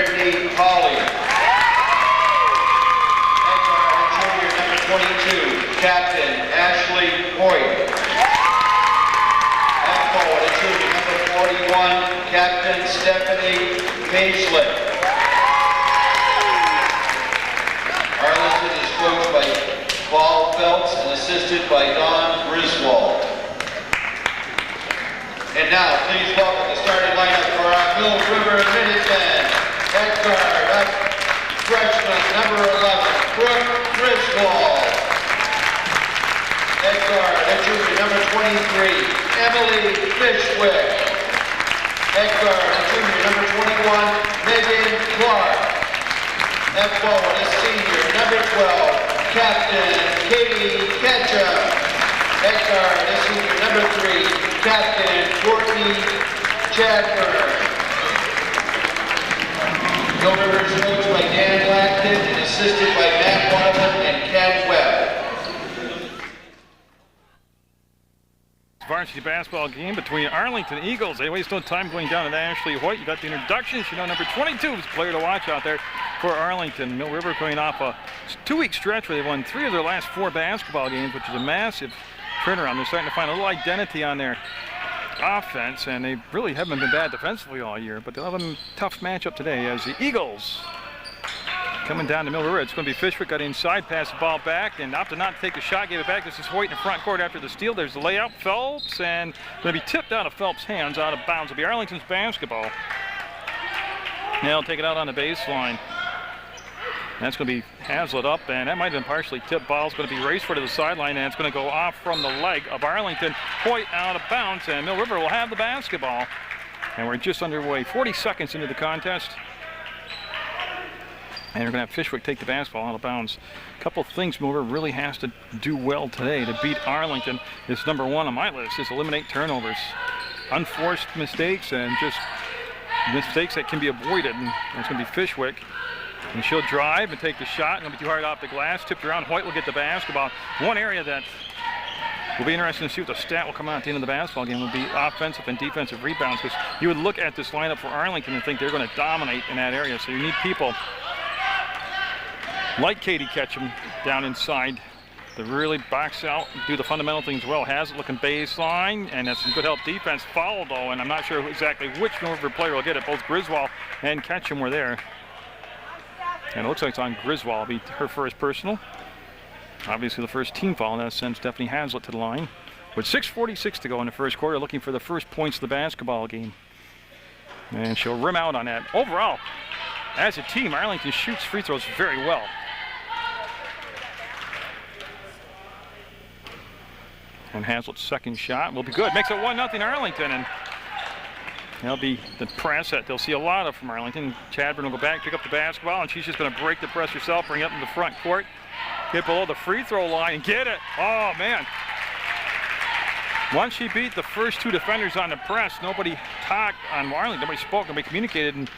Brittany Hawley. Junior number 22, Captain Ashley Hoyt. And forward, junior number 41, Captain Stephanie Paisley. Arlington is coached by Paul Phelps and assisted by Don Griswold. And now, please welcome the starting lineup for our Mill River Minutemen. At guard, up freshman number 11, Brooke Griswold. At guard, at junior number 23, Emily Fishwick. At guard, at junior number 21, Megan Clark. At forward, a senior number 12, Captain Katie Ketchum. At guard, a senior number 3, Captain Courtney Chadburn. Mill River is coached by Dan Blackton and assisted by Matt Waterman and Ken Webb. Varsity basketball game between Arlington Eagles. They waste no time going down to Ashley Hoyt. You got the introductions. You know, number 22 is a player to watch out there for Arlington. Mill River going off a 2-week stretch where they won 3 of their last 4 basketball games, which is a massive turnaround. They're starting to find a little identity on their offense, and they really haven't been bad defensively all year, but they'll have a tough matchup today as the Eagles coming down to Mill River. It's going to be Fishwick, got inside, passed the ball back, and opted not to take the shot, gave it back. This is Hoyt in the front court after the steal. There's the layout, Phelps, and going to be tipped out of Phelps' hands, out of bounds. It'll be Arlington's basketball. Now they'll take it out on the baseline. That's going to be Hazlitt up, and that might have been partially tipped. Ball's going to be raced for to the sideline, and it's going to go off from the leg of Arlington. Hoyt out of bounds, and Mill River will have the basketball. And we're just underway, 40 seconds into the contest. And we're going to have Fishwick take the basketball out of bounds. A couple of things Mill River really has to do well today to beat Arlington. It's number 1 on my list is eliminate turnovers. Unforced mistakes and just mistakes that can be avoided. And it's going to be Fishwick. And she'll drive and take the shot. It'll be too hard off the glass. Tipped around. Hoyt will get the basketball. One area that will be interesting to see what the stat will come out at the end of the basketball game will be offensive and defensive rebounds, because you would look at this lineup for Arlington and think they're going to dominate in that area. So you need people like Katie Ketchum down inside to really box out and do the fundamental things well. Has it looking baseline, and that's some good help defense. Foul though, and I'm not sure exactly which Mill River player will get it. Both Griswold and Ketchum were there. And it looks like it's on Griswold. It'll be her first personal. Obviously the first team foul in that sense. Stephanie Hazlitt to the line. With 6:46 to go in the first quarter, looking for the first points of the basketball game. And she'll rim out on that. Overall, as a team, Arlington shoots free throws very well. And Hazlitt's second shot will be good. Makes it 1-0 Arlington. And that'll be the press that they'll see a lot of from Arlington. Chadburn will go back, pick up the basketball, and she's just going to break the press herself, bring it up in the front court, get below the free throw line, and get it. Oh, man. Once she beat the first 2 defenders on the press, nobody talked on Arlington, nobody spoke, nobody communicated, and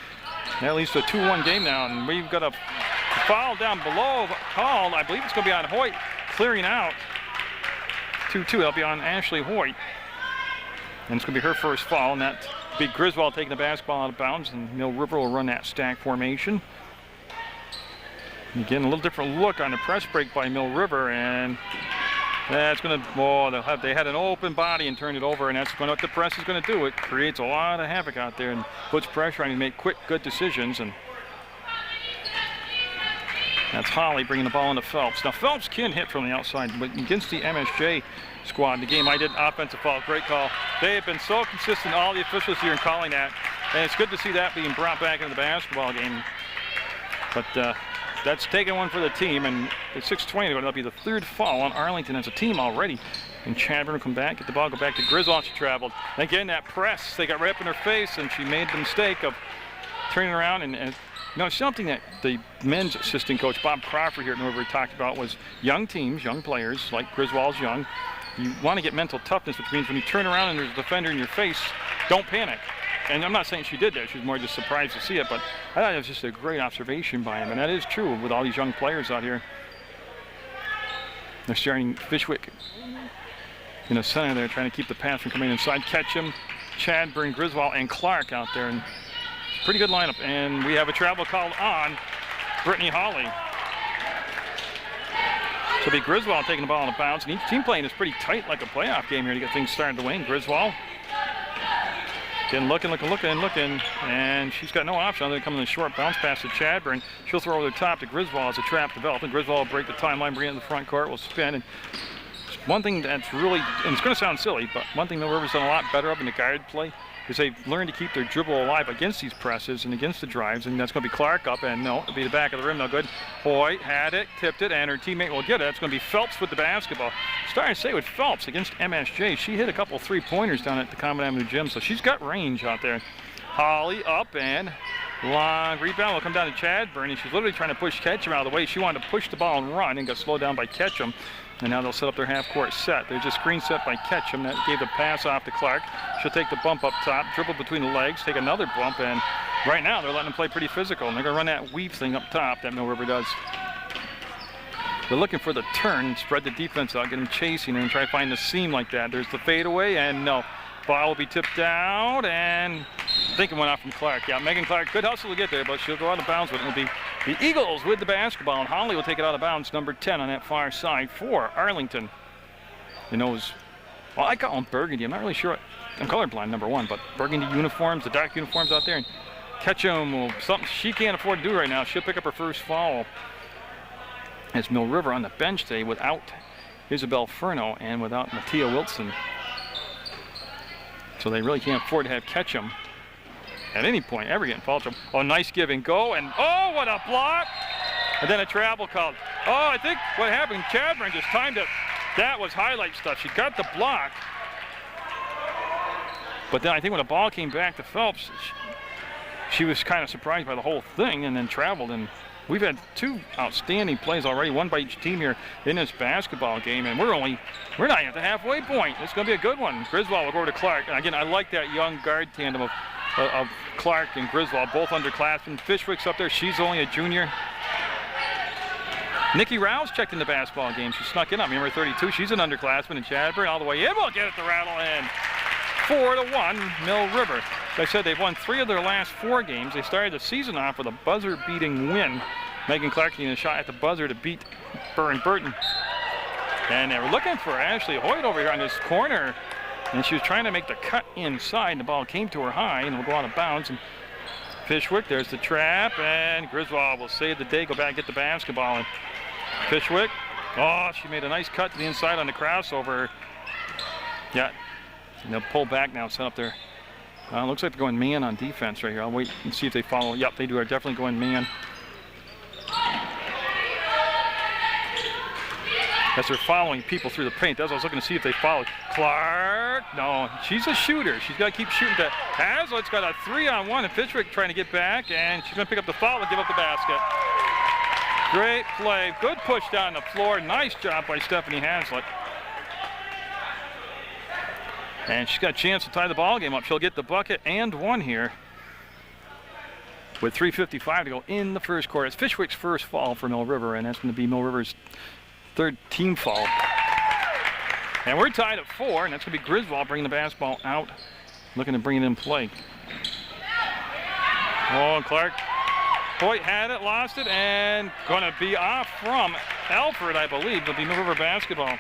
that leads to a 2-1 game now. And we've got a foul down below called. I believe it's going to be on Hoyt, clearing out. 2-2, that'll be on Ashley Hoyt. And it's going to be her first foul, and that be Griswold taking the basketball out of bounds, and Mill River will run that stack formation. Again, a little different look on the press break by Mill River, and that's going to, they had an open body and turned it over, and that's what the press is going to do. It creates a lot of havoc out there and puts pressure on you to make quick, good decisions. And that's Holly bringing the ball into Phelps. Now, Phelps can hit from the outside, but against the MSJ squad in the game, I did offensive foul. Great call. They have been so consistent, all the officials here, in calling that. And it's good to see that being brought back into the basketball game. But that's taking one for the team. And at 6:20 to go, that'll be the 3rd foul on Arlington as a team already. And Chadburn will come back, get the ball, go back to Griswold. She traveled. Again, that press, they got right up in her face, and she made the mistake of turning around and you know, something that the men's assistant coach, Bob Crawford here at Norbury, talked about was young teams, young players, like Griswold's young. You want to get mental toughness, which means when you turn around and there's a defender in your face, don't panic. And I'm not saying she did that. She was more just surprised to see it, but I thought it was just a great observation by him. And that is true with all these young players out here. They're starting Fishwick in the center there, trying to keep the pass from coming inside. Ketchum, Chadburn, Griswold, and Clark out there. And pretty good lineup. And we have a travel called on Brittany Hawley. So it'll be Griswold taking the ball on a bounce. And each team playing is pretty tight, like a playoff game here to get things started to win. Griswold. Again, looking, and she's got no option other than coming in a short bounce pass to Chadburn. She'll throw over the top to Griswold as a trap develops, and Griswold will break the timeline, bring it in the front court, will spin. And one thing that's really, and it's going to sound silly, but one thing Mill River's done a lot better of in the guard play is they've learned to keep their dribble alive against these presses and against the drives, and that's going to be Clark up, and no, it'll be the back of the rim, no good. Hoyt had it, tipped it, and her teammate will get it. It's going to be Phelps with the basketball. Starting to say with Phelps against MSJ, she hit a couple 3-pointers down at the Common Avenue Gym, so she's got range out there. Holly up, and long rebound will come down to Chadburn, and she's literally trying to push Ketchum out of the way. She wanted to push the ball and run and got slowed down by Ketchum. And now they'll set up their half-court set. There's a screen set by Ketchum that gave the pass off to Clark. She'll take the bump up top, dribble between the legs, take another bump, and right now they're letting them play pretty physical. And they're going to run that weave thing up top that Mill River does. They're looking for the turn, spread the defense out, get them chasing, and try to find the seam like that. There's the fadeaway, and no. Ball will be tipped out, and I think it went out from Clark. Yeah, Megan Clark, good hustle to get there, but she'll go out of bounds with it. It'll be the Eagles with the basketball, and Holly will take it out of bounds, number 10 on that far side for Arlington. In those, well, I call them burgundy. I'm not really sure. I'm colorblind, number 1, but burgundy uniforms, the dark uniforms out there. And Ketchum will, something she can't afford to do right now. She'll pick up her first foul. It's Mill River on the bench today without Isabel Furno and without Mattia Wilson. So they really can't afford to have Ketchum at any point ever getting foul trouble. Oh, nice give and go, and oh, what a block! And then a travel called. Oh, I think what happened, Chadburn just timed it. That was highlight stuff. She got the block, but then I think when the ball came back to Phelps, she was kind of surprised by the whole thing and then traveled. And we've had 2 outstanding plays already, one by each team here in this basketball game, and we're not even at the halfway point. It's going to be a good one. Griswold will go over to Clark. And again, I like that young guard tandem of Clark and Griswold, both underclassmen. Fishwick's up there. She's only a junior. Nikki Rouse checked in the basketball game. She snuck in on me, number 32. She's an underclassman, and Chadburn all the way in. We'll get it to rattle in. 4-1, Mill River. As I said, they've won 3 of their last 4 games. They started the season off with a buzzer-beating win. Megan Clark getting a shot at the buzzer to beat Burton. And they were looking for Ashley Hoyt over here on this corner. And she was trying to make the cut inside, and the ball came to her high, and it will go out of bounds. And Fishwick, there's the trap, and Griswold will save the day, go back and get the basketball. And Fishwick, oh, she made a nice cut to the inside on the crossover. Yeah, and they'll pull back now, set up there. Looks like they're going man on defense right here. I'll wait and see if they follow. Yep, they do. Are definitely going man. As they're following people through the paint. That's what I was looking to see if they followed. Clark, no, she's a shooter. She's got to keep shooting that. Hazlett's got a 3-on-1, and Fishwick trying to get back, and she's going to pick up the foul and give up the basket. Great play. Good push down the floor. Nice job by Stephanie Hazlett. And she's got a chance to tie the ball game up. She'll get the bucket and one here with 3:55 to go in the first quarter. It's Fishwick's first foul for Mill River, and that's going to be Mill River's 3rd team foul. And we're tied at 4, and that's going to be Griswold bringing the basketball out, looking to bring it in play. Oh, and Clark. Hoyt had it, lost it, and going to be off from Alfred, I believe. It'll be Mill River basketball.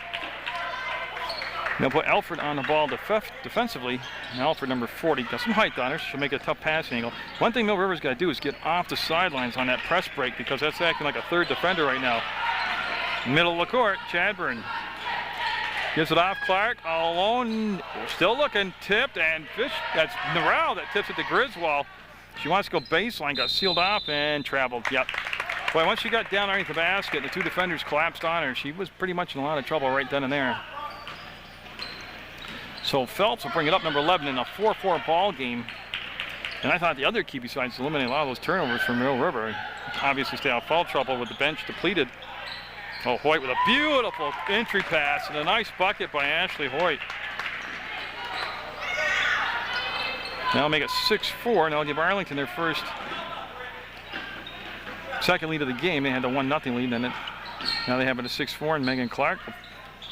They'll put Alfred on the ball defensively. And Alfred, number 40, got some height on her. She'll make a tough passing angle. One thing Mill River's got to do is get off the sidelines on that press break, because that's acting like a 3rd defender right now. Middle of the court, Chadburn gives it off. Clark all alone, still looking, tipped, and that's Norrell that tips it to Griswold. She wants to go baseline, got sealed off and traveled. Yep. Boy, once she got down underneath the basket, the 2 defenders collapsed on her. She was pretty much in a lot of trouble right then and there. So Phelps will bring it up, number 11, in a 4-4 ball game. And I thought the other key besides eliminating a lot of those turnovers from Mill River, obviously stay out of foul trouble with the bench depleted. Oh, Hoyt with a beautiful entry pass and a nice bucket by Ashley Hoyt. Now make it 6-4, and they'll give Arlington their second lead of the game. They had the 1-0 lead, and now they have it at 6-4, and Megan Clark will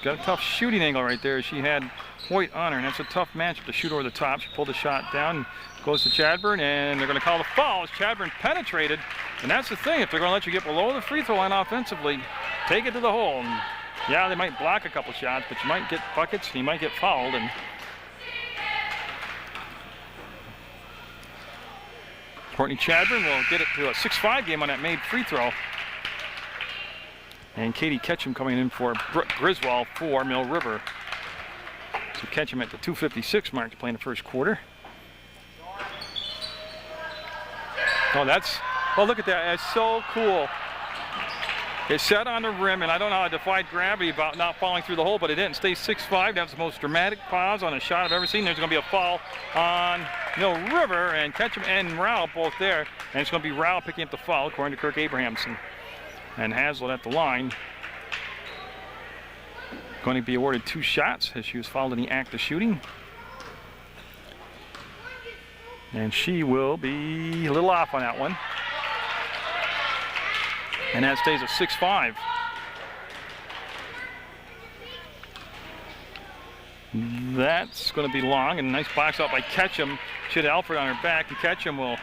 got a tough shooting angle right there. She had Hoyt on her, and that's a tough matchup to shoot over the top. She pulled the shot down, goes to Chadburn, and they're going to call the foul as Chadburn penetrated. And that's the thing, if they're going to let you get below the free throw line offensively, take it to the hole. And yeah, they might block a couple shots, but you might get buckets and you might get fouled. And Courtney Chadburn will get it to a 6-5 game on that made free throw. And Katie Ketchum coming in for Brooke Griswold for Mill River. So Ketchum at the 2:56 mark to play in the first quarter. Oh, look at that. That's so cool. It set on the rim, and I don't know how it defied gravity about not falling through the hole, but it didn't. Stay 6-5. That's the most dramatic pause on a shot I've ever seen. There's going to be a foul on Mill River, and Ketchum and Rao both there. And it's going to be Rao picking up the foul, according to Kirk Abrahamson. And Hazlitt at the line. Going to be awarded 2 shots as she was fouled in the act of shooting. And she will be a little off on that one. And that stays at 6-5. That's going to be long, and a nice box out by Ketchum. She had Alfred on her back, and Ketchum will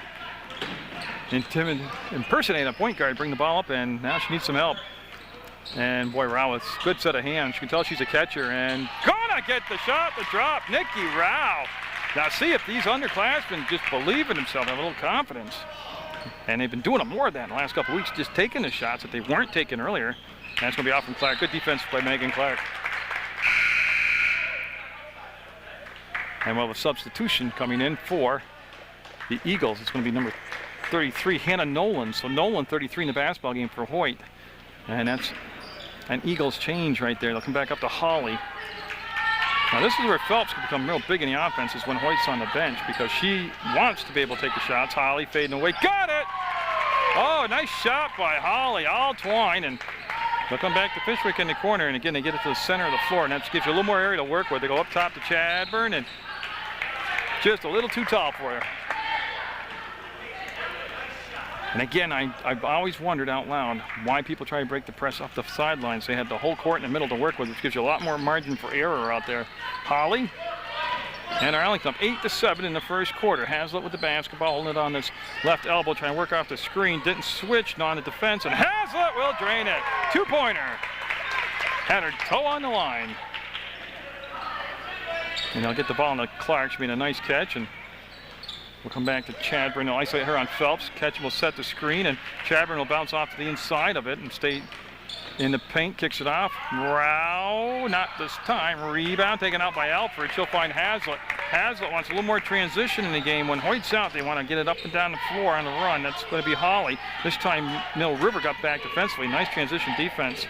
impersonate a point guard, bring the ball up, and now she needs some help. And boy, Rao with a good set of hands. You can tell she's a catcher, and gonna get the shot, the drop, Nikki Rao. Now see if these underclassmen just believe in themselves, have a little confidence. And they've been doing more of that in the last couple of weeks, just taking the shots that they weren't taking earlier. And that's going to be off from Clark. Good defense by Megan Clark. And we'll have a substitution coming in for the Eagles. It's going to be number 33, Hannah Nolan. So Nolan, 33 in the basketball game for Hoyt. And that's an Eagles change right there. They'll come back up to Holly. Now this is where Phelps can become real big in the offense, is when Hoyt's on the bench, because she wants to be able to take the shots. Holly fading away. Got it! Oh, nice shot by Holly. All twine. And they'll come back to Fishwick in the corner. And again, they get it to the center of the floor. And that gives you a little more area to work with. They go up top to Chadburn, and just a little too tall for her. And again, I've always wondered out loud why people try to break the press off the sidelines. They had the whole court in the middle to work with, which gives you a lot more margin for error out there. Holly and Arlington up 8-7 in the first quarter. Hazlitt with the basketball, holding it on this left elbow, trying to work off the screen. Didn't switch, on the defense, and Hazlitt will drain it. 2-pointer. Had her toe on the line. And they'll get the ball to Clark. She made a nice catch, and we'll come back to Chadburn. They'll isolate her on Phelps. Ketchum will set the screen, and Chadburn will bounce off to the inside of it and stay in the paint. Kicks it off. Rao, not this time. Rebound taken out by Alfred. She'll find Hazlitt. Hazlitt wants a little more transition in the game. When Hoyt's out, they want to get it up and down the floor on the run. That's going to be Holly. This time, Mill River got back defensively. Nice transition defense.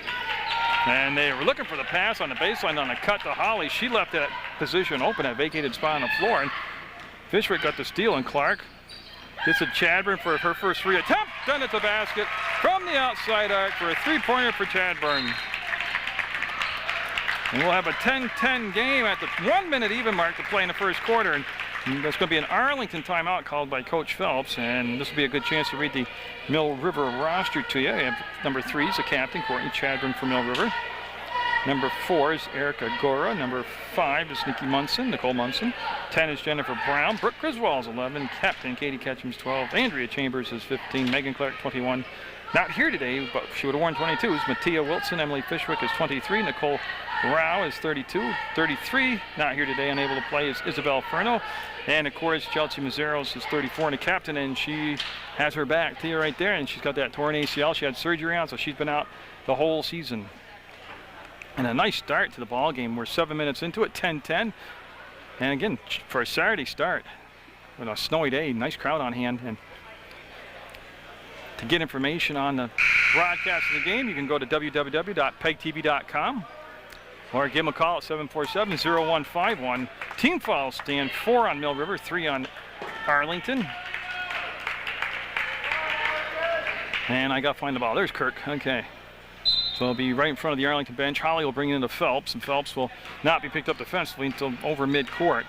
And they were looking for the pass on the baseline on the cut to Holly. She left that position open, that vacated spot on the floor. And Fishwick got the steal, and Clark gets a Chadburn for her first free attempt. Done at the basket from the outside arc for a 3-pointer for Chadburn. And we'll have a 10-10 game at the 1-minute even mark to play in the first quarter. And that's going to be an Arlington timeout called by Coach Phelps. And this will be a good chance to read the Mill River roster to you. You have number 3 is the captain, Courtney Chadburn for Mill River. Number 4 is Erica Gora. Number 5 is Nikki Munson, Nicole Munson. 10 is Jennifer Brown. Brooke Griswold's 11. Captain Katie Ketchum's 12. Andrea Chambers is 15. Megan Clark 21. Not here today, but she would have worn 22. Is Mattia Wilson. Emily Fishwick is 23. Nicole Rao is 32. 33, not here today, unable to play, is Isabel Furno. And of course, Chelsea Mazzeros is 34 and a captain, and she has her back to you right there, and she's got that torn ACL. She had surgery on, so she's been out the whole season. And a nice start to the ball game. We're 7 minutes into it, 10-10. And again, for a Saturday start with a snowy day, nice crowd on hand. And to get information on the broadcast of the game, you can go to www.pegtv.com or give them a call at 747-0151. Team fouls stand 4 on Mill River, 3 on Arlington. And I got to find the ball. There's Kirk. Okay. So it'll be right in front of the Arlington bench. Holly will bring it into Phelps, and Phelps will not be picked up defensively until over midcourt.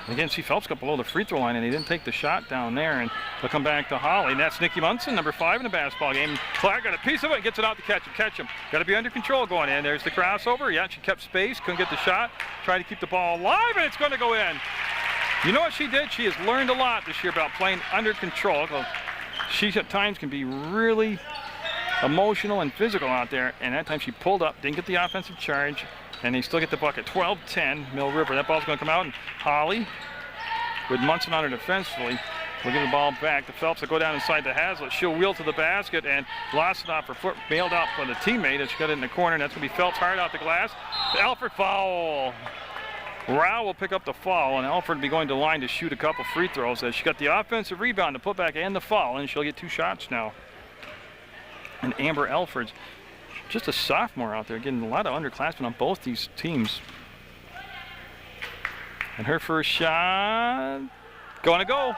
Again, see Phelps got below the free throw line, and he didn't take the shot down there. And they'll come back to Holly. And that's Nikki Munson, number 5 in the basketball game. Clark got a piece of it, gets it out to catch him. Catch him. Got to be under control going in. There's the crossover. Yeah, she kept space, couldn't get the shot. Tried to keep the ball alive, and it's going to go in. You know what she did? She has learned a lot this year about playing under control. She at times can be really emotional and physical out there. And that time she pulled up, didn't get the offensive charge. And they still get the bucket. 12-10, Mill River. That ball's going to come out, and Holly, with Munson on her defensively, will give the ball back to Phelps. Will go down inside to Hazlitt. She'll wheel to the basket and lost it off her foot, bailed out by the teammate, and she got it in the corner, and that's going to be Phelps hard out the glass. The Alfred foul. Rao will pick up the foul, and Alfred will be going to the line to shoot a couple free throws as she got the offensive rebound, the putback, and the foul, and she'll get 2 shots now. And Amber Alfred's just a sophomore out there, getting a lot of underclassmen on both these teams. And her first shot, going to go.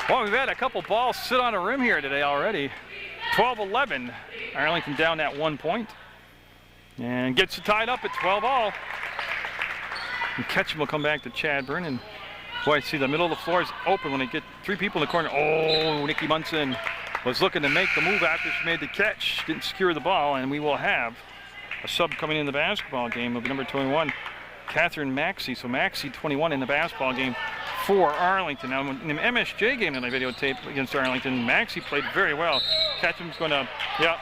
Well, we've had a couple balls sit on a rim here today already. 12-11, Arlington down at 1 point. And gets it tied up at 12-all. And Ketchum will come back to Chadburn. And boy, see the middle of the floor is open when they get 3 people in the corner. Oh, Nikki Munson was looking to make the move after she made the catch, didn't secure the ball, and we will have a sub coming in the basketball game of number 21, Catherine Maxey. So Maxey, 21 in the basketball game for Arlington. Now in the MSJ game that I videotaped against Arlington, Maxey played very well. Ketchum's going to, yeah,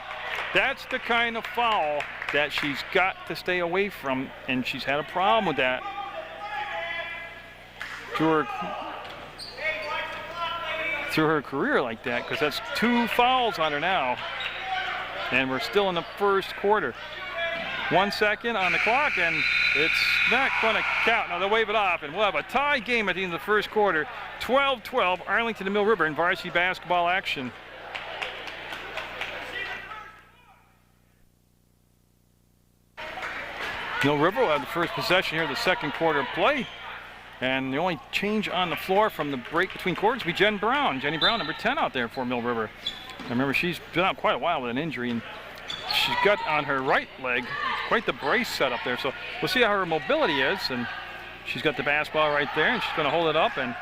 that's the kind of foul that she's got to stay away from, and she's had a problem with that through her career like that, because that's 2 fouls on her now, and we're still in the first quarter. 1 second on the clock, and it's not going to count. Now they'll wave it off, and we'll have a tie game at the end of the first quarter. 12-12, Arlington and Mill River in varsity basketball action. Mill River will have the first possession here of the second quarter of play. And the only change on the floor from the break between quarters will be Jenny Brown, number 10 out there for Mill River. I remember she's been out quite a while with an injury, and she's got on her right leg quite the brace set up there. So we'll see how her mobility is, and she's got the basketball right there, and she's going to hold it up and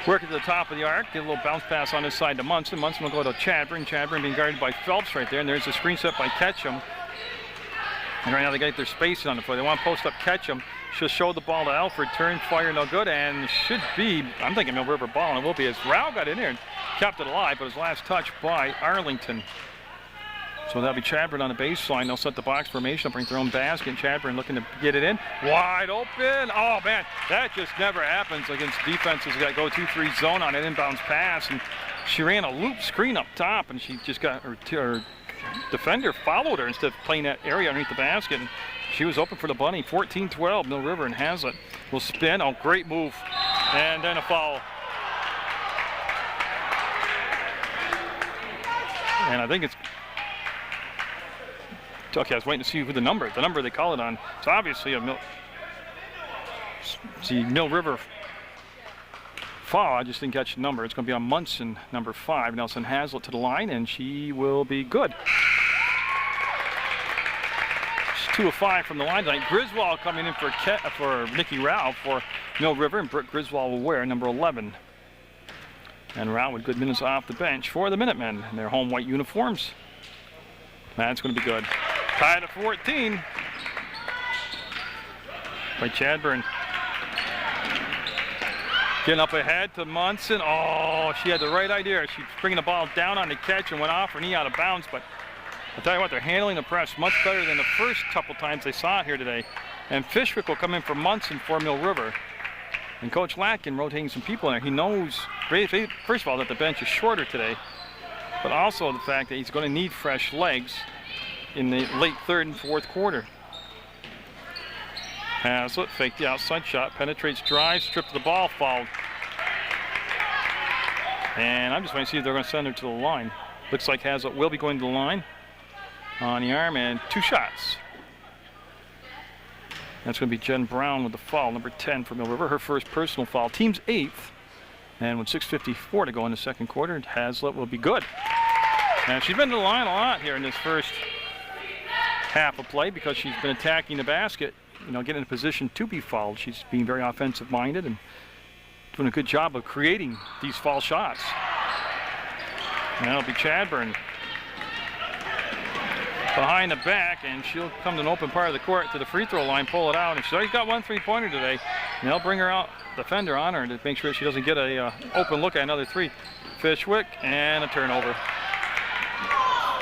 work it to the top of the arc, get a little bounce pass on this side to Munson. Munson will go to Chadburn. Chadburn being guarded by Phelps right there, and there's a screen set by Ketchum. And right now they got their spacing on the floor. They want to post up Ketchum. She'll show the ball to Alfred, turn, fire, no good, and should be, I'm thinking Mill River ball, and it will be as Rao got in there and kept it alive, but his last touch by Arlington. So that'll be Chadburn on the baseline. They'll set the box formation up, bring their own basket, and Chadburn looking to get it in. Wide open. Oh, man, that just never happens against defenses. Got to go 2-3 zone on an inbounds pass, and she ran a loop screen up top, and she just got her defender followed her instead of playing that area underneath the basket. And she was open for the bunny. 14-12, Mill River, and Hazlitt will spin. Oh, great move. And then a foul. And I think it's, okay, I was waiting to see who the number they call it on. It's obviously a Mill River foul. I just didn't catch the number. It's going to be on Munson, number 5. Nelson Hazlitt to the line, and she will be good. 2 of 5 from the line tonight. Griswold coming in for Nikki Rao for Mill River, and Brooke Griswold will wear number 11. And Rao with good minutes off the bench for the Minutemen in their home white uniforms. That's going to be good. Tied at 14 by Chadburn. Getting up ahead to Munson. Oh, she had the right idea. She's bringing the ball down on the catch and went off her knee out of bounds, but I'll tell you what, they're handling the press much better than the first couple times they saw it here today. And Fishwick will come in for Munson for Mill River. And Coach Latkin rotating some people in there. He knows, first of all, that the bench is shorter today, but also the fact that he's going to need fresh legs in the late third and fourth quarter. Hazlitt faked the outside shot, penetrates, drives, stripped the ball, fouled. And I'm just waiting to see if they're going to send her to the line. Looks like Hazlitt will be going to the line on the arm, and 2 shots. That's going to be Jen Brown with the foul, number 10 for Mill River, her first personal foul. Team's 8th, and with 6:54 to go in the second quarter, Hazlitt will be good. And she's been to the line a lot here in this first half of play because she's been attacking the basket get in a position to be fouled. She's being very offensive-minded and doing a good job of creating these foul shots. And that'll be Chadburn behind the back, and she'll come to an open part of the court to the free throw line, pull it out, and she's already got 1 3-pointer today. And they'll bring her out, defender on her, to make sure she doesn't get a open look at another 3. Fishwick, and a turnover.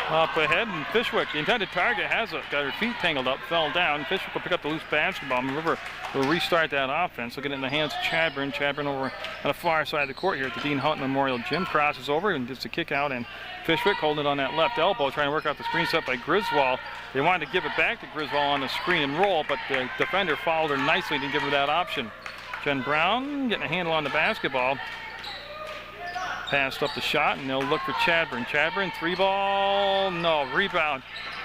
Up ahead, and Fishwick, the intended target, has it. Got her feet tangled up, fell down. Fishwick will pick up the loose basketball. River will restart that offense. They'll get it in the hands of Chadburn. Chadburn over on the far side of the court here at the Dean Hunt Memorial Gym. Crosses over and gets a kick out, and Fishwick holding it on that left elbow, trying to work out the screen set by Griswold. They wanted to give it back to Griswold on the screen and roll, but the defender fouled her nicely, didn't give her that option. Jen Brown getting a handle on the basketball. Passed up the shot, and they'll look for Chadburn. Chadburn, 3-ball, no. Rebound,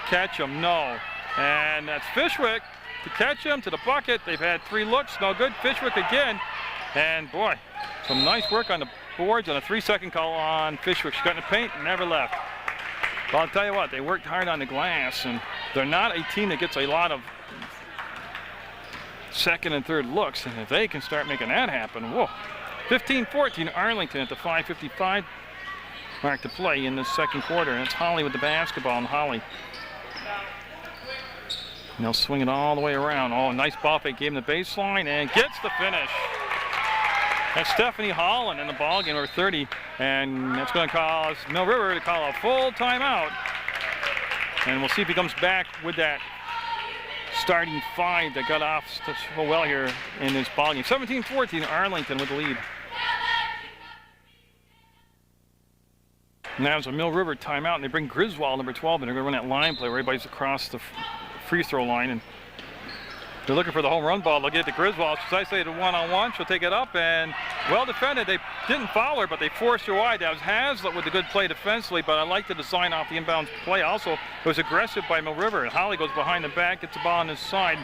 catch him, no. And that's Fishwick to catch him to the bucket. They've had 3 looks, no good. Fishwick again, and boy, some nice work on the boards, and a 3-second call on Fishwick. She got in the paint and never left. But I'll tell you what, they worked hard on the glass, and they're not a team that gets a lot of second and third looks, and if they can start making that happen, whoa. 15-14 Arlington at the 5:55 mark to play in the second quarter. And it's Holly with the basketball, and Holly. And they'll swing it all the way around. Oh, nice ball fake, gave him the baseline, and gets the finish. That's Stephanie Holland in the ball game, number 30, and that's going to cause Mill River to call a full timeout. And we'll see if he comes back with that starting 5 that got off so well here in this ball game. 17-14 Arlington with the lead. Now it's a Mill River timeout, and they bring Griswold, number 12, and they're going to run that line play where everybody's across the free throw line. And they're looking for the home run ball. They'll get it to Griswold. She's isolated one-on-one. She'll take it up, and well defended. They didn't foul her, but they forced her wide. That was Hazlitt with a good play defensively, but I like the design off the inbounds play. Also, it was aggressive by Mill River. And Holly goes behind the back, gets the ball on his side.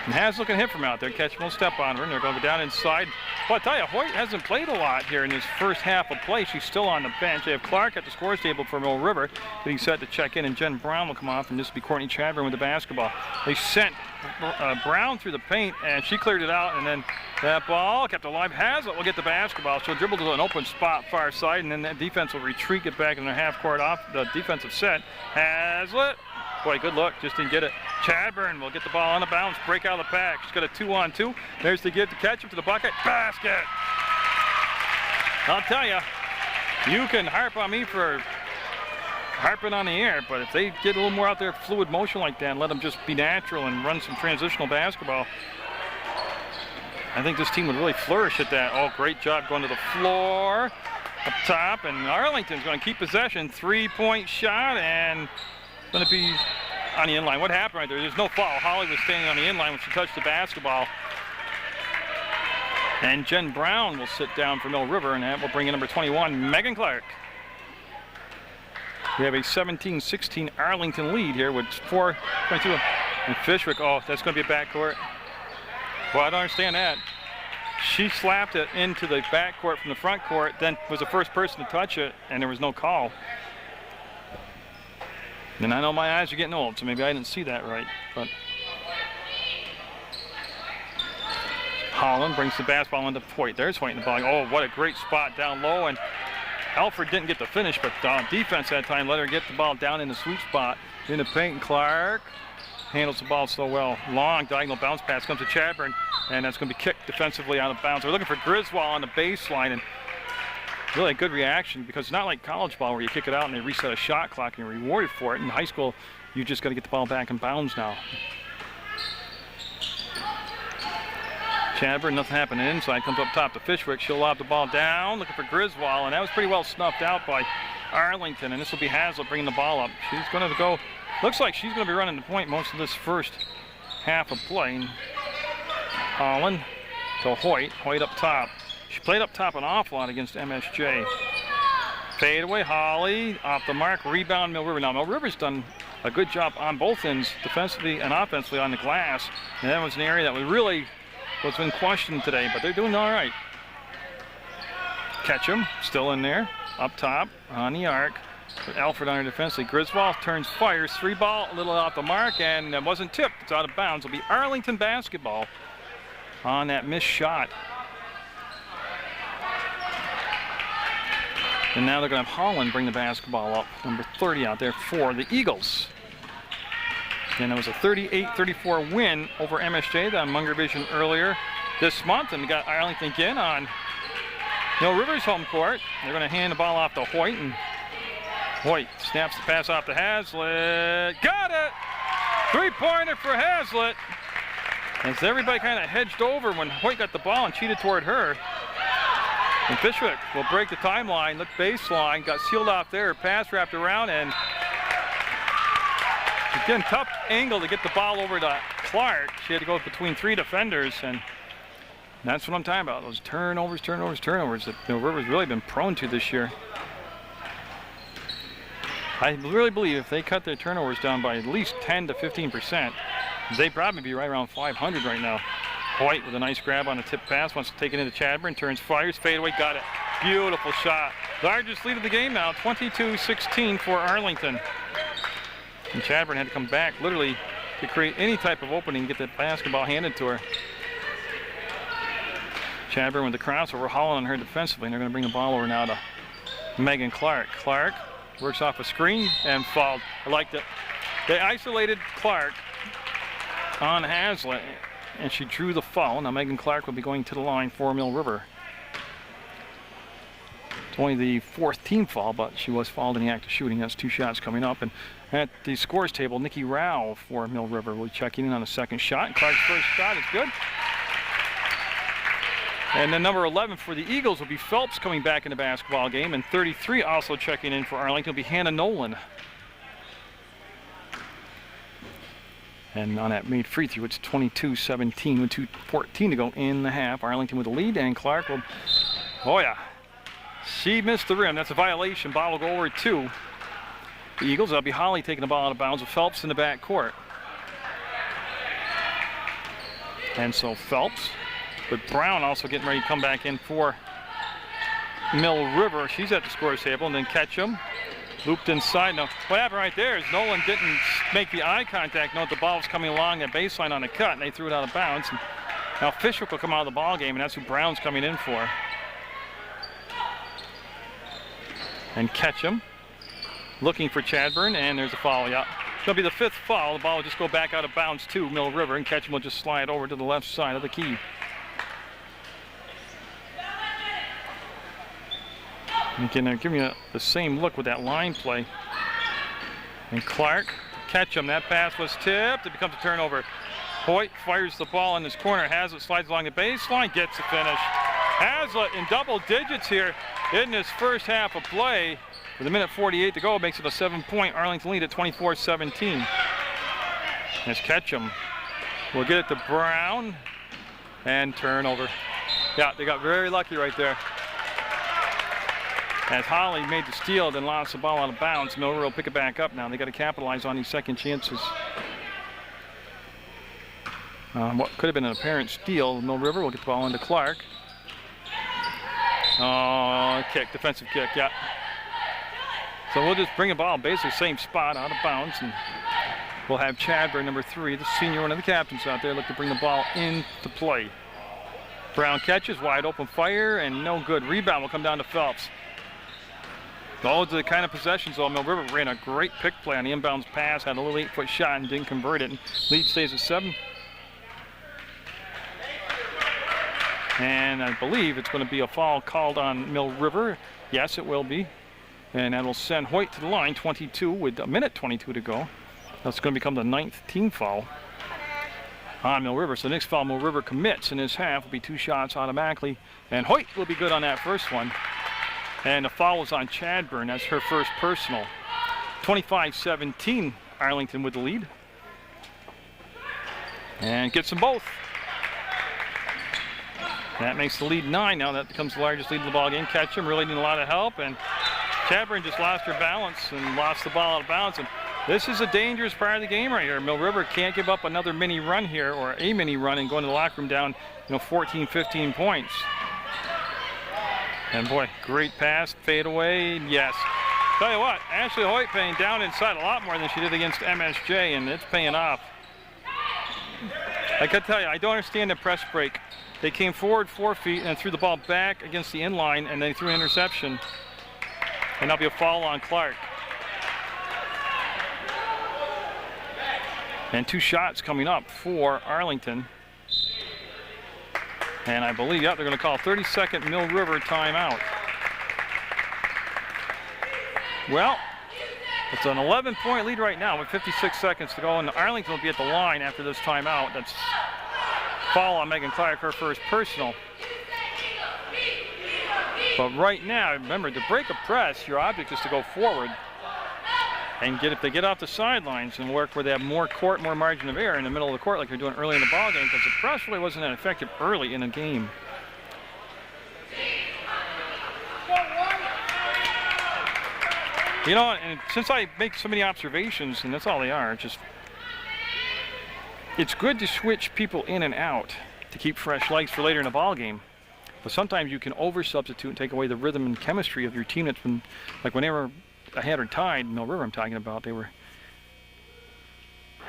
And Hazlitt can hit from out there. Catch won't step on her, and they're going to go down inside. But I tell you, Hoyt hasn't played a lot here in this first half of play. She's still on the bench. They have Clark at the scores table for Mill River, getting set to check in, and Jen Brown will come off, and this will be Courtney Chadburn with the basketball. They sent Brown through the paint, and she cleared it out, and then that ball kept alive. Hazlitt will get the basketball. She'll dribble to an open spot far side, and then that defense will retreat, get back in their half court off the defensive set. Hazlitt. Boy, good look, just didn't get it. Chadburn will get the ball on the bounce, break out of the pack. She's got a 2-on-2. There's the give to catch him to the bucket. Basket! I'll tell you, you can harp on me for harping on the air, but if they get a little more out there fluid motion like that and let them just be natural and run some transitional basketball, I think this team would really flourish at that. Oh, great job going to the floor up top, and Arlington's going to keep possession. 3-point shot, and going to be on the inline. What happened right there? There's no foul. Holly was standing on the inline when she touched the basketball. And Jen Brown will sit down for Mill River, and that will bring in number 21, Megan Clark. We have a 17-16 Arlington lead here with 4:22. And Fishwick, oh, that's going to be a backcourt. Well, I don't understand that. She slapped it into the backcourt from the front court, then was the first person to touch it, and there was no call. And I know my eyes are getting old, so maybe I didn't see that right. But Holland brings the basketball into Hoyt. There's Hoyt in the ball. Oh, what a great spot down low. And Alfred didn't get the finish, but defense that time let her get the ball down in the sweet spot. In the paint, and Clark handles the ball so well. Long diagonal bounce pass comes to Chadburn, and that's going to be kicked defensively out of bounds. We're looking for Griswold on the baseline, and really a good reaction, because it's not like college ball where you kick it out and they reset a shot clock and you're rewarded for it. In high school, you just got to get the ball back in bounds now. Chadburn, nothing happening inside, comes up top to Fishwick. She'll lob the ball down, looking for Griswold, and that was pretty well snuffed out by Arlington, and this will be Hazlitt bringing the ball up. She's going to go, looks like she's going to be running the point most of this first half of play. Holland to Hoyt, Hoyt up top. She played up top an awful lot against MSJ. Fade away, Holly, off the mark, rebound Mill River. Now, Mill River's done a good job on both ends, defensively and offensively on the glass. And that was an area that was been questioned today, but they're doing all right. Ketchum, still in there, up top, on the arc. But Alfred on her defensively. Griswold turns, fires, 3-ball, a little off the mark, and it wasn't tipped. It's out of bounds. It'll be Arlington basketball on that missed shot. And now they're going to have Holland bring the basketball up. Number 30 out there for the Eagles. And it was a 38-34 win over MSJ on Munger Vision earlier this month. And we got Arlington again on Mill River's home court. They're going to hand the ball off to Hoyt. And Hoyt snaps the pass off to Hazlitt. Got it! 3-pointer for Hazlitt. As everybody kind of hedged over when Hoyt got the ball and cheated toward her. And Fishwick will break the timeline, look baseline, got sealed off there, pass wrapped around, and again, tough angle to get the ball over to Clark. She had to go between 3 defenders, and that's what I'm talking about, those turnovers that Mill River's really been prone to this year. I really believe if they cut their turnovers down by at least 10 to 15%, they'd probably be right around 500 right now. Hoyt with a nice grab on a tip pass, wants to take it into Chadburn, turns, fires, fadeaway, got it. Beautiful shot. Largest lead of the game now, 22-16 for Arlington. And Chadburn had to come back literally to create any type of opening, get that basketball handed to her. Chadburn with the crossover, Holland on her defensively, and they're going to bring the ball over now to Megan Clark. Clark works off a screen and fouled. I liked it. They isolated Clark on Hazlitt, and she drew the foul. Now Megan Clark will be going to the line for Mill River. It's only the 4th team foul, but she was fouled in the act of shooting. That's 2 shots coming up. And at the scores table, Nikki Rao for Mill River will be checking in on the second shot. Clark's first shot is good. And then number 11 for the Eagles will be Phelps coming back in the basketball game. And 33 also checking in for Arlington will be Hannah Nolan. And on that made free throw, it's 22-17 with 2:14 to go in the half. Arlington with the lead, and Clark will, oh yeah, she missed the rim. That's a violation. Ball will go over 2. The Eagles, that'll be Holly taking the ball out of bounds with Phelps in the back court. And so Phelps, but Brown also getting ready to come back in for Mill River. She's at the scores table, and then Ketchum. Looped inside. Now, what happened right there is Nolan didn't make the eye contact, know the ball was coming along that baseline on the cut, and they threw it out of bounds. And now Fishwick will come out of the ball game, and that's who Brown's coming in for. And Ketchum looking for Chadburn, and there's a foul. Yeah, it'll be the 5th foul. The ball will just go back out of bounds to Mill River, and Ketchum will just slide over to the left side of the key. And again, they're giving you the same look with that line play. And Clark, Ketchum, that pass was tipped. It becomes a turnover. Hoyt fires the ball in his corner. Hazlitt slides along the baseline, gets the finish. Hazlitt in double digits here in this first half of play. With a minute 48 to go, makes it a 7-point Arlington lead at 24-17. As Ketchum will get it to Brown, and turnover. Yeah, they got very lucky right there. As Holly made the steal, then lost the ball out of bounds. Mill River will pick it back up now. They got to capitalize on these second chances. What could have been an apparent steal. Mill River will get the ball into Clark. Oh, kick, defensive kick, yeah. So we'll just bring the ball basically same spot out of bounds, and we'll have Chadburn, number 3, the senior, one of the captains out there, look to bring the ball into play. Brown catches, wide open fire, and no good. Rebound will come down to Phelps. Those are the kind of possessions, though. Mill River ran a great pick play on the inbounds pass, had a little 8-foot shot and didn't convert it. And lead stays at 7. And I believe it's going to be a foul called on Mill River. Yes, it will be. And that will send Hoyt to the line, 22 with a minute 22 to go. That's going to become the 9th team foul on Mill River. So the next foul Mill River commits in this half will be 2 shots automatically. And Hoyt will be good on that first one. And the foul is on Chadburn. That's her first personal. 25-17, Arlington with the lead. And gets them both. That makes the lead 9 now. That becomes the largest lead in the ball game. Ketchum really needing a lot of help. And Chadburn just lost her balance and lost the ball out of bounds. And this is a dangerous part of the game right here. Mill River can't give up another mini run here, or a mini run, and go into the locker room down 14, 15 points. And boy, great pass, fade away, yes. Tell you what, Ashley Hoyt paying down inside a lot more than she did against MSJ, and it's paying off. I can tell you, I don't understand the press break. They came forward 4 feet and threw the ball back against the inline, and they threw an interception. And that'll be a foul on Clark. And 2 shots coming up for Arlington. And I believe, yeah, they're going to call a 30-second Mill River timeout. Well, it's an 11-point lead right now with 56 seconds to go, and Arlington will be at the line after this timeout. That's foul on Megan Clark, her first personal. But right now, remember, to break a press, your object is to go forward and if they get off the sidelines and work where they have more court, more margin of error in the middle of the court like they're doing early in the ball game, because the press really wasn't that effective early in the game. You know, and since I make so many observations, and that's all they are, it's good to switch people in and out to keep fresh legs for later in the ball game. But sometimes you can over-substitute and take away the rhythm and chemistry of your team. That's been, like when they were ahead or tied, Mill River I'm talking about, they were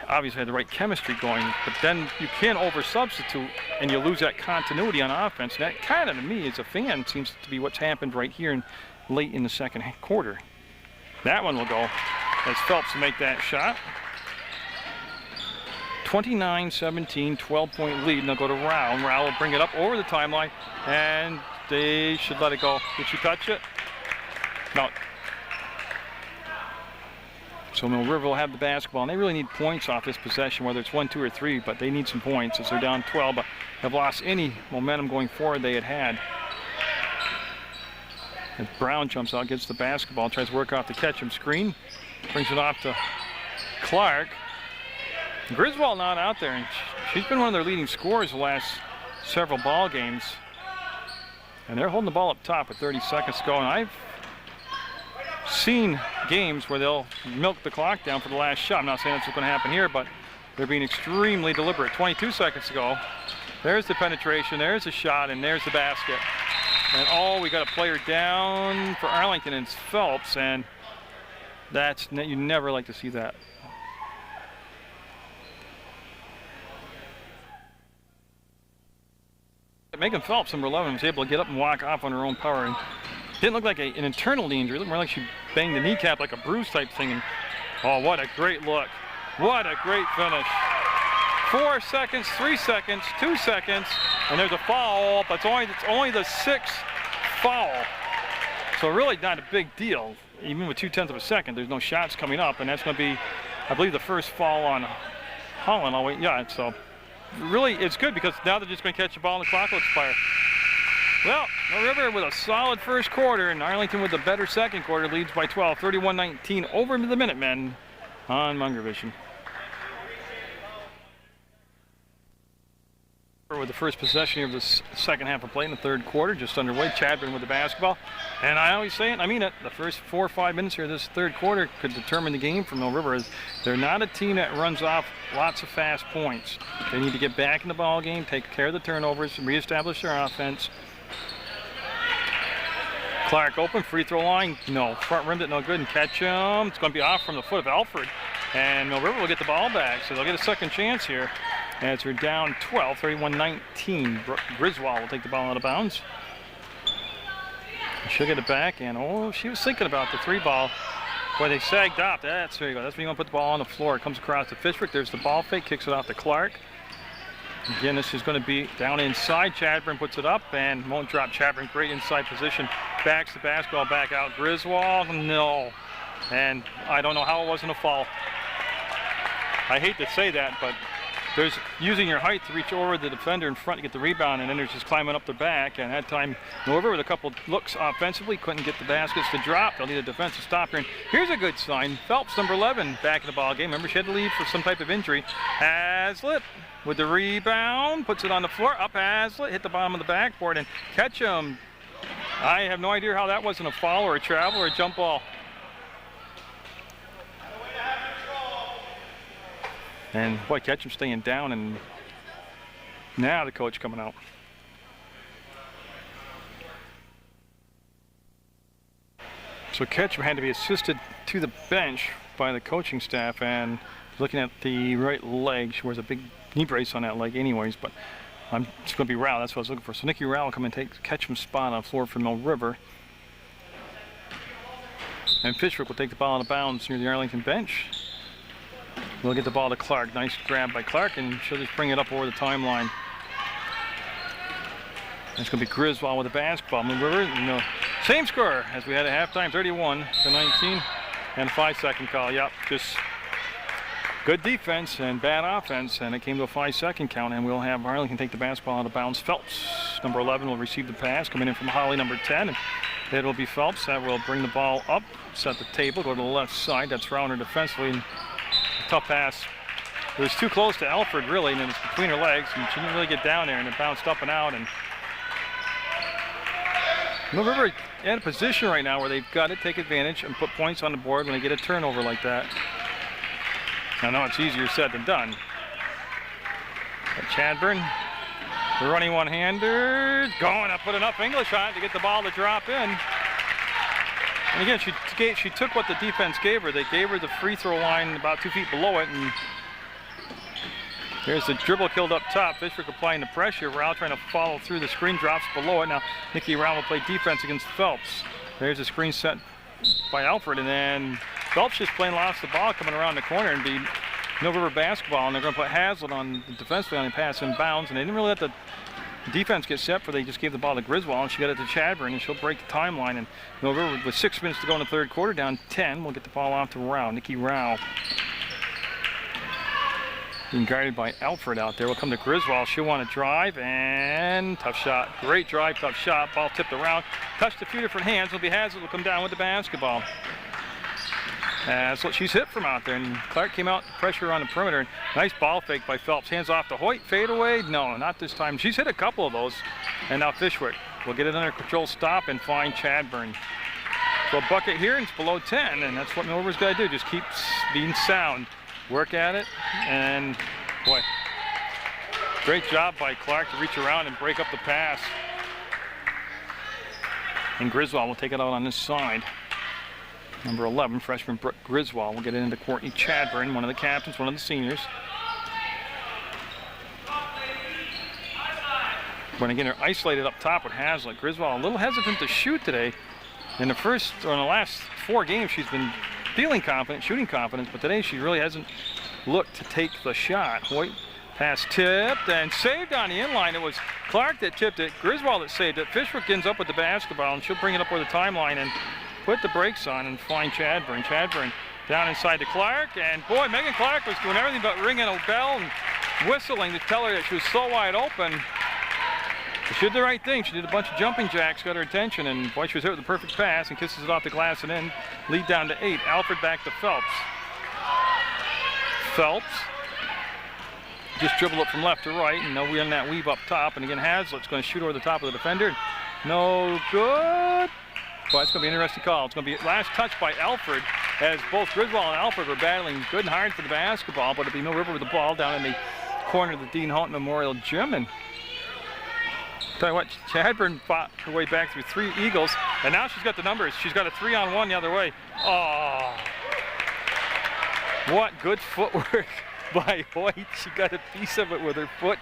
obviously had the right chemistry going, but then you can over-substitute and you lose that continuity on offense. And that kind of, to me, as a fan, seems to be what's happened right here late in the second quarter. That one will go as Phelps to make that shot. 29-17, 12-point lead, and they'll go to Rao. And Rao will bring it up over the timeline, and they should let it go. Did she touch it? No. So Mill River will have the basketball, and they really need points off this possession, whether it's 1, 2, or 3, but they need some points as they're down 12, but have lost any momentum going forward they had. And Brown jumps out, gets the basketball, tries to work off the catch-him screen, brings it off to Clark. Griswold not out there, and she's been one of their leading scorers the last several ball games. And they're holding the ball up top with 30 seconds to go, and I've seen games where they'll milk the clock down for the last shot. I'm not saying that's what's going to happen here, but they're being extremely deliberate. 22 seconds to go. There's the penetration, there's the shot, and there's the basket. And we got a player down for Arlington, and it's Phelps, and you never like to see that. Megan Phelps, number 11, was able to get up and walk off on her own power, and didn't look like an internal knee injury. It looked more like she banged the kneecap like a bruise type thing. And oh, what a great look. What a great finish. 4 seconds, 3 seconds, 2 seconds, and there's a foul, but it's only the 6th foul. So really not a big deal. Even with 0.2 of a second, there's no shots coming up, and that's going to be, I believe, the first foul on Holland. I'll wait. Yeah, so really it's good because now they're just going to catch the ball and the clock will expire. Well, Mill River with a solid first quarter, and Arlington with a better second quarter leads by 12, 31-19 over the Minutemen on Munger Vision. With the first possession of the second half of play in the third quarter, just underway. Chadburn with the basketball. And I always say it, I mean it, the first 4 or 5 minutes here of this third quarter could determine the game for Mill River. They're not a team that runs off lots of fast points. They need to get back in the ball game, take care of the turnovers, reestablish their offense. Clark open, free throw line, no. Front rimmed it, no good, and catch him. It's going to be off from the foot of Alfred. And Mill River will get the ball back, so they'll get a second chance here. As they're down 12, 31-19. Griswold will take the ball out of bounds. She'll get it back, and she was thinking about the 3-ball. Boy, they sagged off. There you go. That's when you want to put the ball on the floor. It comes across to Fishwick. There's the ball fake, kicks it off to Clark. Again, this is going to be down inside. Chadburn puts it up and won't drop. Chadburn, great inside position. Backs the basketball back out. Griswold, no. And I don't know how it wasn't a foul. I hate to say that, but there's using your height to reach over the defender in front to get the rebound, and then there's just climbing up the back. And that time, Mill with a couple looks offensively, couldn't get the baskets to drop. They'll need a defensive stop here. And here's a good sign. Phelps, number 11, back in the ball game. Remember, she had to leave for some type of injury. Hazlitt with the rebound, puts it on the floor. Up Hazlitt, hit the bottom of the backboard, and catch him. I have no idea how that wasn't a foul or a travel or a jump ball. And boy, catch him staying down, and now the coach coming out. So Ketchum had to be assisted to the bench by the coaching staff, and looking at the right leg, she wears a big knee brace on that leg anyways, but it's going to be Rao. That's what I was looking for. So Nikki Rao will come and take Ketchum's spot on the floor for Mill River. And Fishwick will take the ball out of bounds near the Arlington bench. We'll get the ball to Clark. Nice grab by Clark, and she'll just bring it up over the timeline. It's going to be Griswold with the basketball. Mill River, same score as we had at halftime, 31-19, and a 5-second call. Yep, just good defense and bad offense, and it came to a 5-second count, and we'll have Arlington take the basketball out of bounds. Phelps, number 11, will receive the pass, coming in from Holly, number 10, and it will be Phelps that will bring the ball up, set the table, go to the left side. That's Rounder defensively, and a tough pass. It was too close to Alford, really, and it's between her legs, and she didn't really get down there, and it bounced up and out. And Mill River in a position right now where they've got to take advantage and put points on the board when they get a turnover like that. I know it's easier said than done. But Chadburn, the running one-hander, going to put enough English on it to get the ball to drop in. And again, she took what the defense gave her. They gave her the free throw line about 2 feet below it, and there's the dribble killed up top. Fishwick applying the pressure. Rao trying to follow through. The screen drops below it. Now Nikki Rao will play defense against Phelps. There's a screen set by Alfred, and then Phelps just plain lost the ball coming around the corner, and be Mill River basketball. And they're going to put Hazlitt on defensively on the pass in bounds, and they didn't really let the defense get set for. They just gave the ball to Griswold, and she got it to Chadburn, and she'll break the timeline. And Mill River, with 6 minutes to go in the third quarter, down 10, will get the ball off to Rao. Nikki Rao being guarded by Alfred out there. We'll come to Griswold. She'll want to drive, and tough shot. Great drive, tough shot. Ball tipped around. Touched a few different hands. Will be Hazlitt will come down with the basketball. That's what she's hit from out there. And Clark came out, pressure on the perimeter. Nice ball fake by Phelps. Hands off to Hoyt. Fade away. No, not this time. She's hit a couple of those. And now Fishwick will get it under control, stop, and find Chadburn. So a bucket here, and it's below 10. And that's what Mill River's got to do. Just keep being sound. Work at it, and boy, great job by Clark to reach around and break up the pass. And Griswold will take it out on this side. Number 11, freshman Brooke Griswold will get it into Courtney Chadburn, one of the captains, one of the seniors. But again, they're isolated up top with Hazlitt. Griswold a little hesitant to shoot today. In the last 4 games, she's been feeling confident, shooting confidence, but today she really hasn't looked to take the shot. Hoyt pass tipped and saved on the inline. It was Clark that tipped it, Griswold that saved it. Fishwick ends up with the basketball, and she'll bring it up over the timeline and put the brakes on and find Chadburn. Chadburn down inside to Clark, and boy, Megan Clark was doing everything but ringing a bell and whistling to tell her that she was so wide open. She did the right thing. She did a bunch of jumping jacks, got her attention, and boy, she was hit with a perfect pass and kisses it off the glass and in. Lead down to 8. Alfred back to Phelps. Phelps just dribble it from left to right, and we're in that weave up top. And again, Hazlitt's going to shoot over the top of the defender. No good. But it's going to be an interesting call. It's going to be last touch by Alfred, as both Griswold and Alfred were battling good and hard for the basketball, but it'll be Mill River with the ball down in the corner of the Dean Hunt Memorial Gym. And tell you what, Chadburn fought her way back through 3 Eagles, and now she's got the numbers. She's got a 3-on-1 the other way. Oh, what good footwork by Hoyt. She got a piece of it with her foot.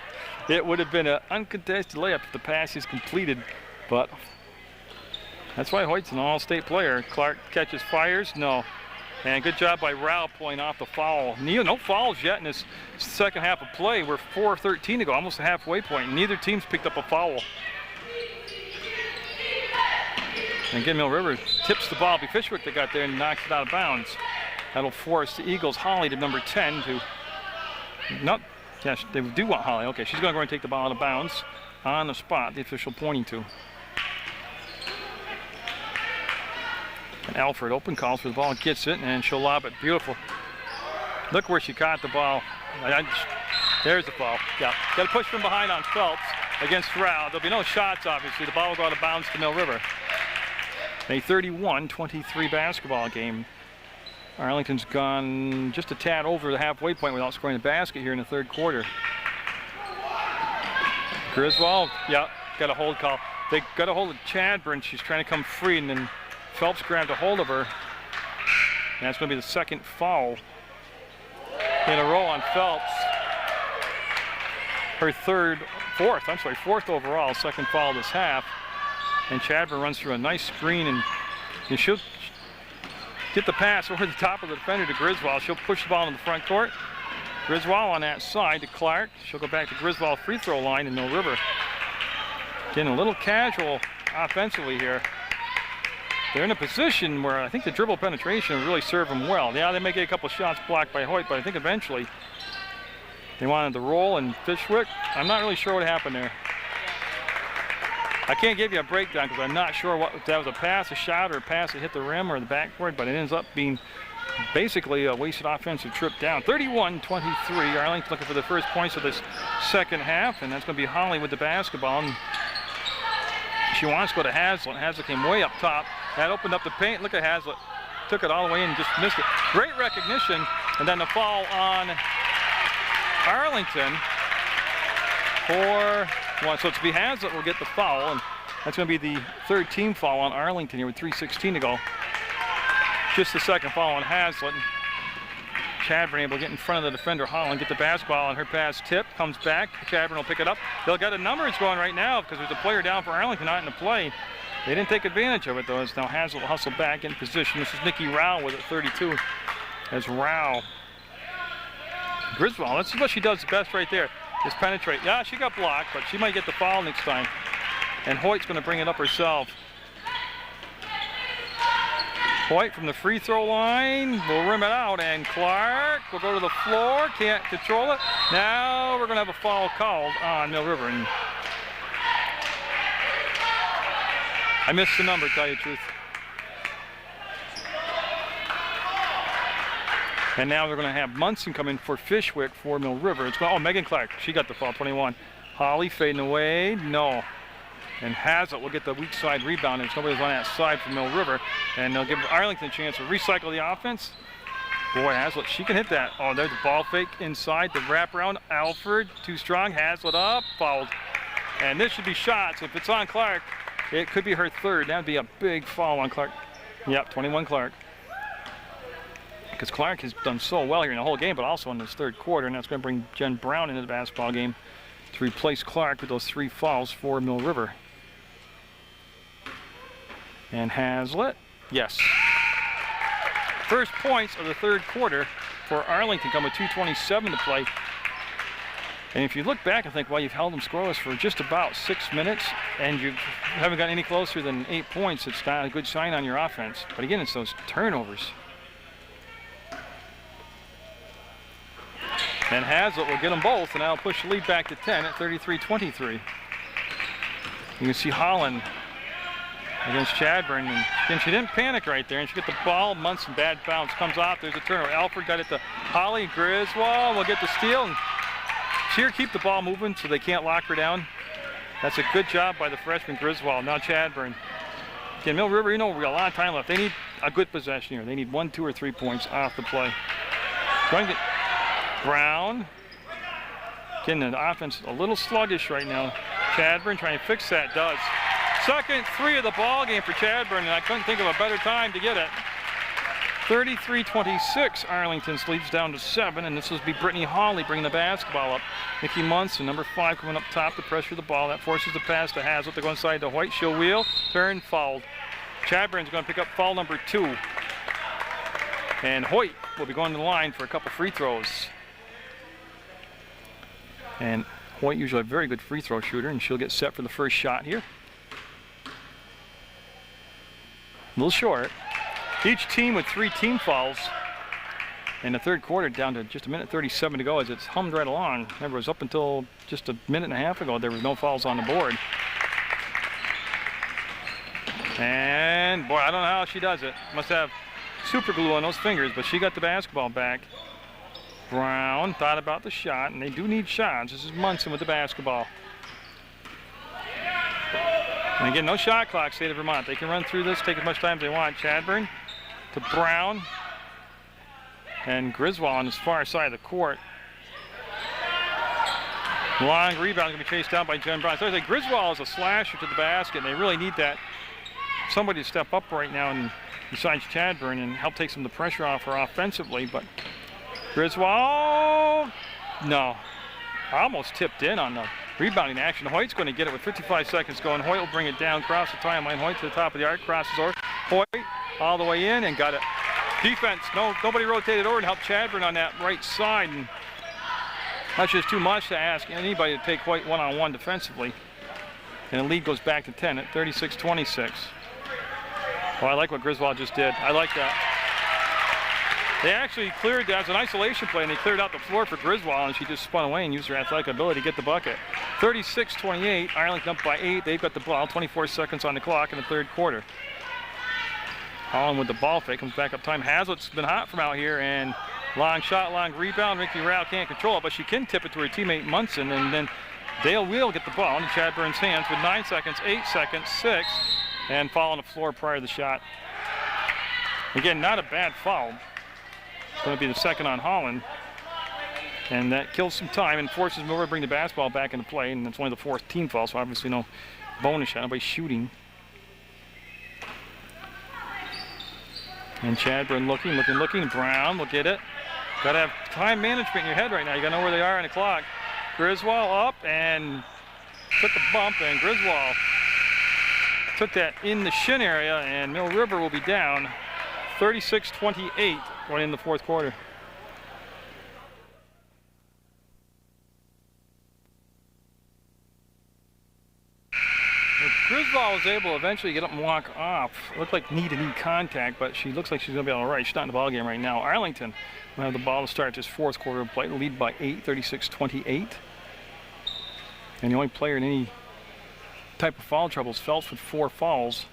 It would have been an uncontested layup if the pass is completed, but that's why Hoyt's an all-state player. Clark catches, fires, no. And good job by Rao pulling off the foul. No fouls yet in this second half of play. We're 4:13 to go, almost a halfway point. Neither team's picked up a foul. And again, Mill River tips the ball. It'll be Fishwick that got there and knocks it out of bounds. That'll force the Eagles, Holly, to number 10 to, yes, they do want Holly. Okay, she's going to go and take the ball out of bounds on the spot, the official pointing to. And Alfred open, calls for the ball, gets it, and she'll lob it. Beautiful. Look where she caught the ball. There's the ball. Yeah, got to push from behind on Phelps against Rao. There'll be no shots, obviously. The ball will go out of bounds to Mill River. A 31-23 basketball game. Arlington's gone just a tad over the halfway point without scoring a basket here in the third quarter. Griswold, yeah, got a hold call. They got a hold of Chadburn. She's trying to come free, and then Phelps grabbed a hold of her. And that's going to be the second foul in a row on Phelps. Her fourth overall, second foul this half. And Chadburn runs through a nice screen, and she'll get the pass over the top of the defender to Griswold. She'll push the ball in the front court. Griswold on that side to Clark. She'll go back to Griswold free throw line in Mill River. Getting a little casual offensively here. They're in a position where I think the dribble penetration will really serve them well. Yeah, they may get a couple of shots blocked by Hoyt, but I think eventually they wanted the roll, and Fishwick, I'm not really sure what happened there. I can't give you a breakdown because I'm not sure if that was a pass, a shot, or a pass that hit the rim or the backboard, but it ends up being basically a wasted offensive trip down. 31-23, Arlington looking for the first points of this second half, and that's going to be Holly with the basketball. And she wants to go to Hazlitt. Hazlitt came way up top. That opened up the paint. Look at Hazlitt. Took it all the way in and just missed it. Great recognition. And then the foul on Arlington for one. So it's be Hazlitt will get the foul, and that's going to be the third team foul on Arlington here with 3:16 to go. Just the second foul on Hazlitt. Chadburn able to get in front of the defender, Holland, get the basketball, and her pass tip comes back. Chadburn will pick it up. They'll get a numbers going right now because there's a player down for Arlington not in the play. They didn't take advantage of it though, as now Hazlitt will hustle back in position. This is Nikki Rao with it, 32. As Rao. Griswold, let's see what she does best right there, is penetrate. Yeah, she got blocked, but she might get the foul next time. And Hoyt's going to bring it up herself. Hoyt from the free throw line will rim it out, and Clark will go to the floor, can't control it. Now we're going to have a foul called on Mill River. And I missed the number, to tell you the truth. And now they're going to have Munson come in for Fishwick for Mill River. It's going, Megan Clark, she got the foul, 21. Holly fading away, no. And Hazlitt will get the weak side rebound. There's nobody's on that side for Mill River. And they'll give Arlington a chance to recycle the offense. Boy, Hazlitt, she can hit that. Oh, there's the ball fake inside. The wraparound. Alford, too strong. Hazlitt up, fouled. And this should be shots. If it's on Clark, it could be her third. That would be a big foul on Clark. Yep, 21 Clark. Because Clark has done so well here in the whole game, but also in this third quarter. And that's going to bring Jen Brown into the basketball game to replace Clark with those 3 fouls for Mill River. And Hazlitt, yes. First points of the third quarter for Arlington come with 2:27 to play. And if you look back and think, well, you've held them scoreless for just about 6 minutes and you haven't gotten any closer than 8 points, it's not a good sign on your offense. But again, it's those turnovers. And Hazlitt will get them both, and that'll push the lead back to 10 at 33-23. You can see Holland against Chadburn, and again, she didn't panic right there, and she got the ball. Munson, bad bounce, comes off. There's a turnover. Alford got it to Holly. Griswold will get the steal, and see her keep the ball moving so they can't lock her down. That's a good job by the freshman Griswold. Now Chadburn. Again, Mill River, you know, we got a lot of time left. They need a good possession here. They need 1, 2, or 3 points off the play. Going to Brown. Again, the offense a little sluggish right now. Chadburn trying to fix that, does. Second 3 of the ball game for Chadburn, and I couldn't think of a better time to get it. 33-26, Arlington leads down to 7, and this will be Brittany Hawley bringing the basketball up. Nikki Munson, number 5, coming up top to pressure the ball. That forces the pass to Hazlitt. They go inside to Hoyt. She'll wheel, turn, fouled. Chadburn's going to pick up foul number 2. And Hoyt will be going to the line for a couple free throws. And Hoyt usually a very good free throw shooter, and she'll get set for the first shot here. A little short. Each team with 3 team fouls. In the third quarter, down to just 1:37 to go as it's hummed right along. Remember, it was up until just a minute and a half ago. There was no fouls on the board. And boy, I don't know how she does it. Must have super glue on those fingers, but she got the basketball back. Brown thought about the shot, and they do need shots. This is Munson with the basketball. And again, no shot clock, State of Vermont. They can run through this, take as much time as they want. Chadburn to Brown. And Griswold on his far side of the court. Long rebound going to be chased down by Jen Brown. So I say Griswold is a slasher to the basket, and they really need that somebody to step up right now, and besides Chadburn, and help take some of the pressure off her offensively. But Griswold, no, almost tipped in on the rebounding action. Hoyt's going to get it with 55 seconds going. Hoyt will bring it down, cross the timeline. Hoyt to the top of the arc, crosses over. Hoyt all the way in and got it. Defense, nobody rotated over and helped Chadburn on that right side. And that's just too much to ask anybody to take Hoyt one-on-one defensively. And the lead goes back to 10 at 36-26. Oh, I like what Griswold just did. I like that. They actually cleared that as an isolation play, and they cleared out the floor for Griswold, and she just spun away and used her athletic ability to get the bucket. 36-28, Arlington up by 8. They've got the ball, 24 seconds on the clock in the third quarter. Holland with the ball fake, comes back up time. Hazlett's been hot from out here, and long shot, long rebound. Ricky Rao can't control it, but she can tip it to her teammate Munson, and then Dale will get the ball into Chadburn's hands with 9 seconds, 8 seconds, 6, and fall on the floor prior to the shot. Again, not a bad foul. It's going to be the second on Holland, and that kills some time and forces Munger to bring the basketball back into play, and it's only the 4th team foul, so obviously no bonus shot, nobody's shooting. And Chadburn looking. Brown will get it. Got to have time management in your head right now. You got to know where they are on the clock. Griswold up and took a bump, and Griswold took that in the shin area, and Mill River will be down 36-28 going in the fourth quarter. Griswold was able to eventually get up and walk off. It looked like knee-to-knee contact, but she looks like she's going to be all right. She's not in the ball game right now. Arlington will have the ball to start this fourth quarter of play. Lead by 8, 36-28. And the only player in any type of foul trouble is Phelps with 4 fouls.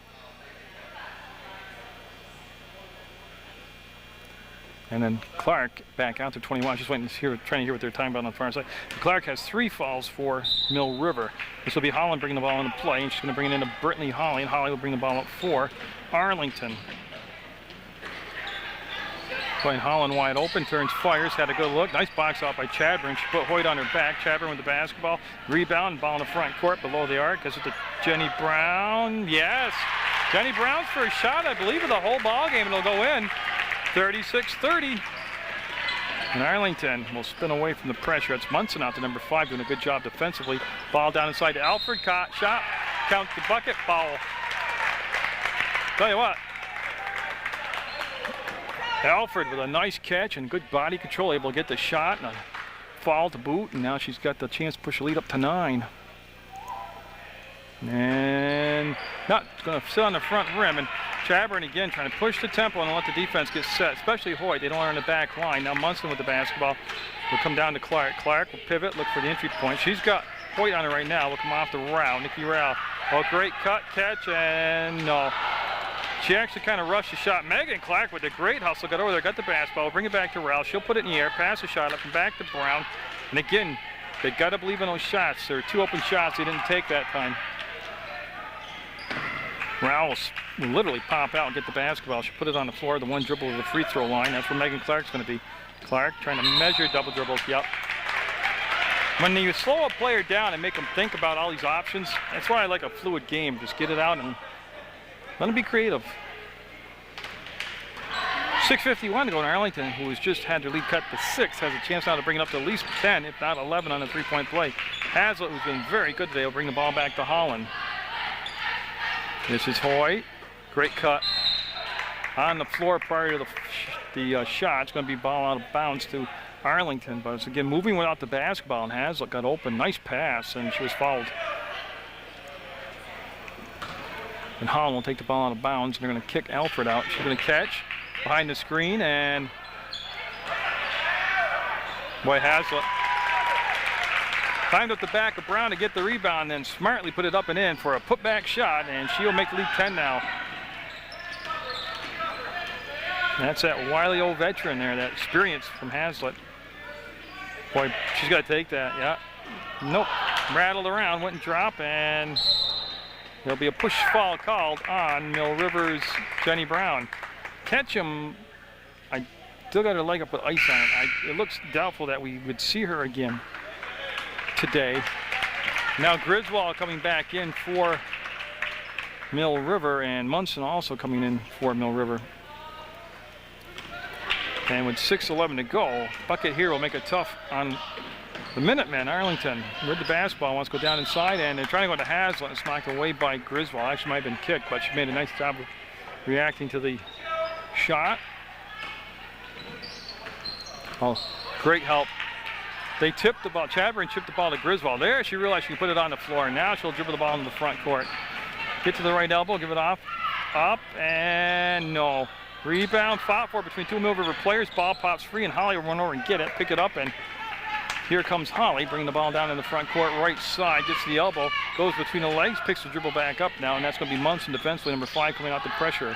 And then Clark back out to 21. Just waiting to hear, trying to hear what they're talking about on the far side. Clark has 3 fouls for Mill River. This will be Holland bringing the ball into play, and she's going to bring it into Brittany Holly, and Holly will bring the ball up for Arlington. Playing Holland wide open, turns, fires, had a good look. Nice box out by Chadburn. She put Hoyt on her back. Chadburn with the basketball, rebound, ball in the front court below the arc. Gives it to Jenny Brown. Yes, Jenny Brown's first shot, I believe, of the whole ball game, and it'll go in. 36-30. And Arlington will spin away from the pressure. It's Munson out to number 5, doing a good job defensively. Ball down inside to Alford. Caught, shot, count the bucket, foul. Tell you what, Alford with a nice catch and good body control, able to get the shot and a foul to boot, and now she's got the chance to push the lead up to 9. And not going to sit on the front rim, and Chadburn again trying to push the tempo and let the defense get set, especially Hoyt. They don't want her in the back line. Now Munson with the basketball will come down to Clark. Clark will pivot, look for the entry point. She's got Hoyt on her right now. Will come off the Rao, Nikki Rao. Oh, great cut, catch, and no. She actually kind of rushed the shot. Megan Clark with a great hustle, got over there, got the basketball, bring it back to Rao. She'll put it in the air, pass the shot up and back to Brown. And again, they got to believe in those shots. There were 2 open shots they didn't take that time. Rao will literally pop out and get the basketball. She'll put it on the floor, the one dribble of the free throw line. That's where Megan Clark's going to be. Clark trying to measure double dribbles. Yep. When you slow a player down and make them think about all these options, that's why I like a fluid game. Just get it out and let them be creative. 6:51 to go in Arlington, who has just had their lead cut to 6, has a chance now to bring it up to at least 10, if not 11 on a 3-point play. Hazlett, who's been very good today, will bring the ball back to Holland. This is Hoyt. Great cut on the floor prior to the shot. It's going to be ball out of bounds to Arlington, but it's again moving without the basketball, and Hazlett got open. Nice pass, and she was fouled. And Holland will take the ball out of bounds, and they're going to kick Alford out. She's going to catch behind the screen, and boy, Hazlett climbed up the back of Brown to get the rebound, then smartly put it up and in for a putback shot, and she'll make the lead 10 now. That's that wily old veteran there, that experience from Hazlett. Boy, she's got to take that, yeah. Nope, rattled around, wouldn't drop, and there'll be a push foul called on Mill River's Jenny Brown. Ketchum, I still got her leg up with ice on it. It looks doubtful that we would see her again today. Now Griswold coming back in for Mill River, and Munson also coming in for Mill River. And with 6:11 to go, bucket here will make it tough on the Minutemen. Arlington with the basketball, wants to go down inside, and they're trying to go to Hazlitt. It's knocked away by Griswold. Actually might have been kicked, but she made a nice job of reacting to the shot. Oh, great help. They tipped the ball. Chadburn chipped the ball to Griswold. There, she realized she could put it on the floor. Now she'll dribble the ball into the front court. Get to the right elbow, give it off. Up, and no. Rebound, fought for between two Mill River players. Ball pops free, and Holly will run over and get it, pick it up, and here comes Holly, bringing the ball down in the front court, right side, gets to the elbow, goes between the legs, picks the dribble back up now, and that's going to be Munson defensively, number 5, coming out the pressure.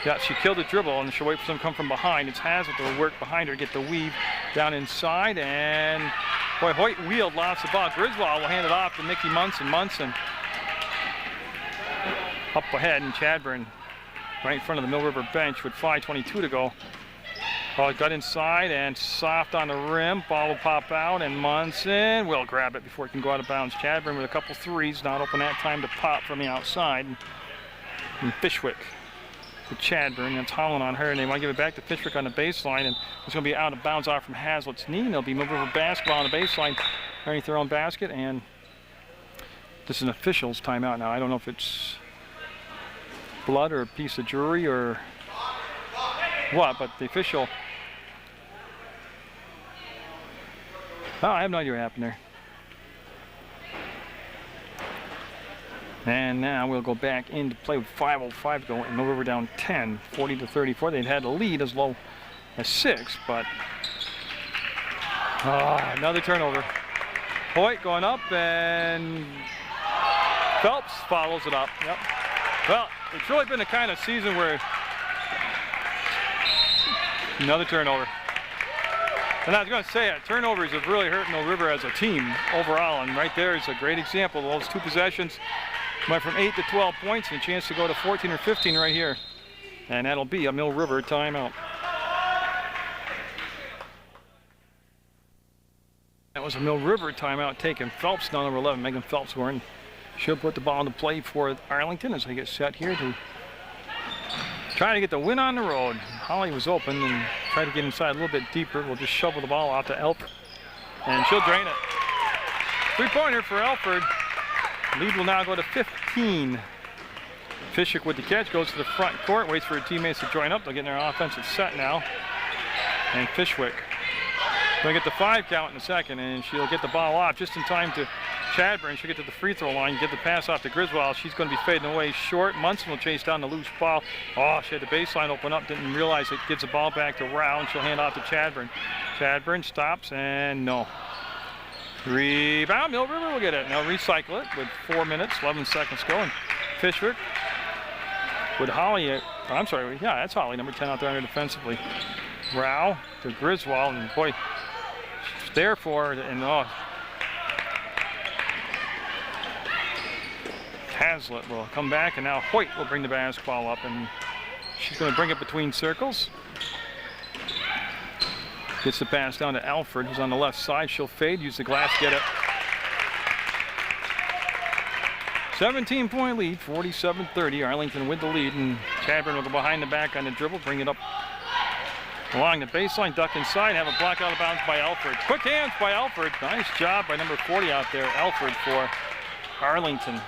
Yeah, she killed the dribble, and she'll wait for them to come from behind. It's Hazlitt to work behind her, get the weave down inside, and boy, Hoyt wheeled, lost the ball. Griswold will hand it off to Mickey Munson. Munson up ahead, and Chadburn right in front of the Mill River bench with 5:22 to go. Ball got inside and soft on the rim. Ball will pop out, and Munson will grab it before it can go out of bounds. Chadburn with a couple threes, not open that time to pop from the outside. And Fishwick to Chadburn. That's Holland on her, and they want to give it back to Fishwick on the baseline, and it's going to be out of bounds off from Hazlitt's knee. And there'll be Mill River basketball on the baseline underneath their own basket, and this is an official's timeout now. I don't know if it's blood or a piece of jewelry or what, but the official, oh, I have no idea what happened there. And now we'll go back into play with 5:05 to go, and Mill River down 10, 40-34. They'd had a lead as low as 6, but another turnover. Hoyt going up, and Phelps follows it up. Yep. Well, it's really been the kind of season where another turnover. And I was going to say, turnovers have really hurt Mill River as a team overall, and right there is a great example. Those 2 possessions went from 8 to 12 points, and a chance to go to 14 or 15 right here. And that'll be a Mill River timeout. That was a Mill River timeout taken. Phelps down number 11, Megan Phelps scoring. She'll put the ball into play for Arlington as they get set here to try to get the win on the road. Holly was open and tried to get inside a little bit deeper. We'll just shovel the ball out to Elford, and she'll drain it. 3-pointer for Elford. Lead will now go to 15. Fishwick with the catch, goes to the front court, waits for her teammates to join up. They'll get in their offensive set now. And Fishwick going to get the 5 count in a second, and she'll get the ball off just in time to Chadburn. She'll get to the free throw line, get the pass off to Griswold. She's going to be fading away short. Munson will chase down the loose ball. Oh, she had the baseline open up, didn't realize it. Gives the ball back to Rao, and she'll hand off to Chadburn. Chadburn stops, and no. Rebound, Mill River will get it. Now recycle it with 4 minutes, 11 seconds to go. And Fishwick with Holly, I'm sorry, yeah, that's Holly, number 10 out there under defensively. Rao to Griswold, and boy, she's there for it, and oh. Hazlitt will come back, and now Hoyt will bring the basketball up, and she's going to bring it between circles. Gets the pass down to Alford, who's on the left side. She'll fade, use the glass, get it. 17-point lead, 47-30. Arlington with the lead, and Chadburn will go behind the back on the dribble, bring it up along the baseline, duck inside, have a block out of bounds by Alford. Quick hands by Alford. Nice job by number 40 out there, Alford, for Arlington.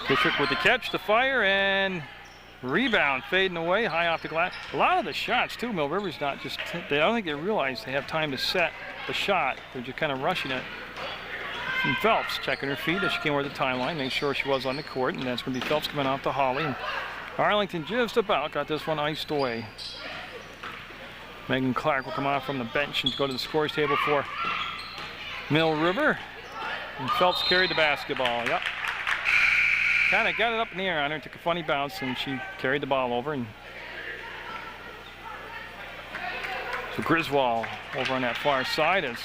Fishwick with the catch, the fire, and rebound fading away, high off the glass. A lot of the shots, too, Mill River's not just, I don't think they realize they have time to set the shot. They're just kind of rushing it. And Phelps checking her feet as she came over the timeline, make sure she was on the court, and that's going to be Phelps coming off to Holly. And Arlington just about got this one iced away. Megan Clark will come off from the bench and go to the scores table for Mill River. And Phelps carried the basketball, yep. Kind of got it up in the air on her, took a funny bounce, and she carried the ball over. And so Griswold over on that far side as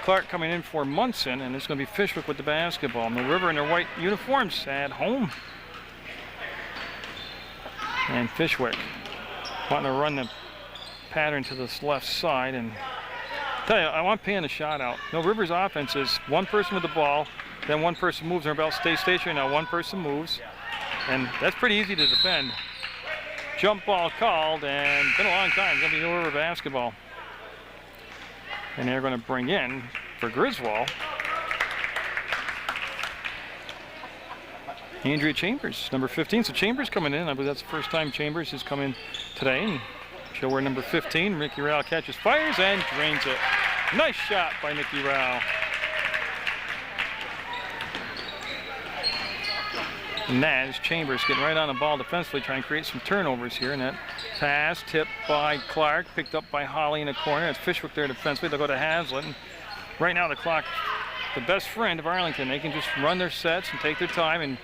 Clark coming in for Munson, and it's going to be Fishwick with the basketball. Mill River in their white uniforms at home. And Fishwick wanting to run the pattern to this left side. And I tell you, I want Pan a shot out. Mill River's offense is one person with the ball, then one person moves, and our belt stays stationary. Now one person moves, and that's pretty easy to defend. Jump ball called, and it's been a long time. It's going to be Mill River basketball. And they're going to bring in, for Griswold, Andrea Chambers, number 15. So Chambers coming in. I believe that's the first time Chambers has come in today. And she'll wear number 15. Mickey Rao catches, fires, and drains it. Nice shot by Mickey Rao. And that is Chambers getting right on the ball defensively, trying to create some turnovers here. And that pass tipped by Clark, picked up by Holly in the corner. That's Fishwick there defensively. They'll go to Hazlitt. And right now the clock, the best friend of Arlington. They can just run their sets and take their time. And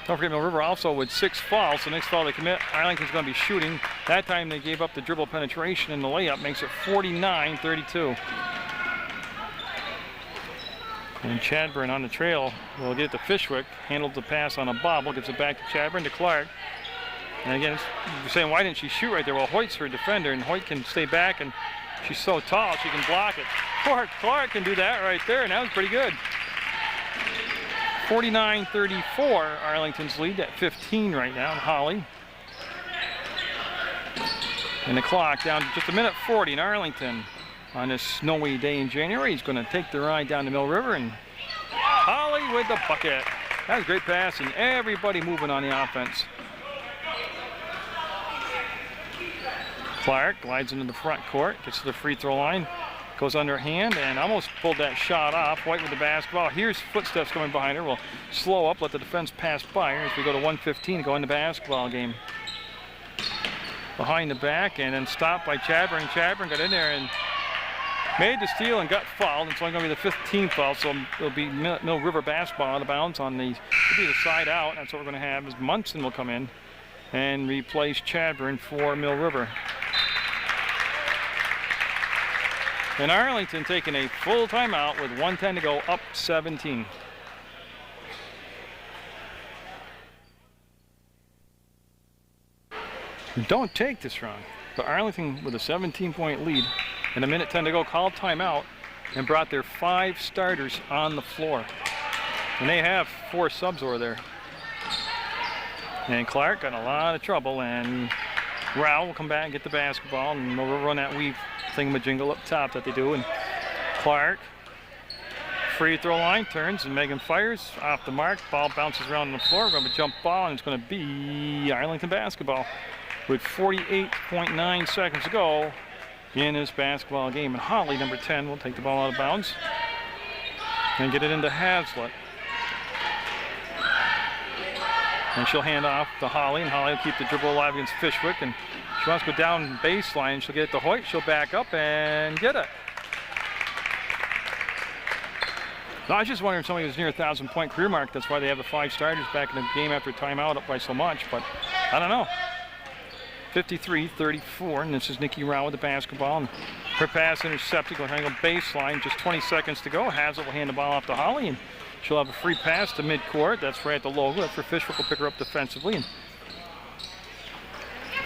don't forget, Mill River also with 6 fouls. So the next foul they commit, Arlington's going to be shooting. That time they gave up the dribble penetration, and the layup makes it 49-32. And Chadburn on the trail will get it to Fishwick. Handled the pass on a bobble, gives it back to Chadburn to Clark. And again, you're saying, why didn't she shoot right there? Well, Hoyt's her defender, and Hoyt can stay back, and she's so tall she can block it. Clark can do that right there, and that was pretty good. 49-34, Arlington's lead at 15 right now, and Holly. And the clock down to just a minute 40 in Arlington. On this snowy day in January, he's going to take the ride down to Mill River, and Holly with the bucket. That was great pass, and everybody moving on the offense. Clark glides into the front court, gets to the free throw line, goes underhand, and almost pulled that shot off. White with the basketball. Here's footsteps coming behind her. We'll slow up, let the defense pass by her as we go to 1:15 to go in the basketball game. Behind the back, and then stopped by Chadburn. Chadburn got in there and made the steal and got fouled. It's only going to be the 15th foul, so it'll be Mill River basketball out of bounds on the, it'll be the side out. That's what we're going to have, is Munson will come in and replace Chadburn for Mill River. And Arlington taking a full timeout with 1:10 to go, up 17. Don't take this wrong, but Arlington with a 17-point lead and a minute 10 to go called timeout and brought their 5 starters on the floor. And they have 4 subs over there. And Clark got in a lot of trouble, and Rao will come back and get the basketball, and they'll run that weave thingamajingle up top that they do. And Clark, free throw line, turns, and Megan fires off the mark. Ball bounces around on the floor. We're going to jump ball, and it's going to be Arlington basketball with 48.9 seconds to go in this basketball game. And Holly, number 10, will take the ball out of bounds and get it into Hazlitt. And she'll hand off to Holly, and Holly will keep the dribble alive against Fishwick. And she wants to go down baseline. She'll get it to Hoyt. She'll back up and get it. No, I was just wondering if somebody was near a 1,000-point career mark. That's why they have the 5 starters back in the game after timeout, up by so much. But I don't know. 53-34, and this is Nikki Rao with the basketball. And her pass intercepted, going to go baseline. Just 20 seconds to go. Hazlitt will hand the ball off to Holly, and she'll have a free pass to midcourt. That's right at the logo. That's where Fishwick will pick her up defensively. And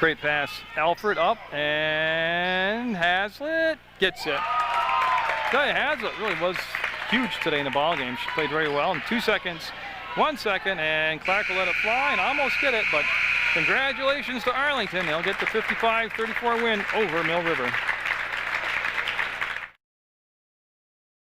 great pass. Alfred up, and Hazlitt gets it. Tell you, Hazlitt really was huge today in the ball game. She played very well. In 2 seconds, 1 second, and Clark will let it fly and almost get it. But congratulations to Arlington. They'll get the 55-34 win over Mill River.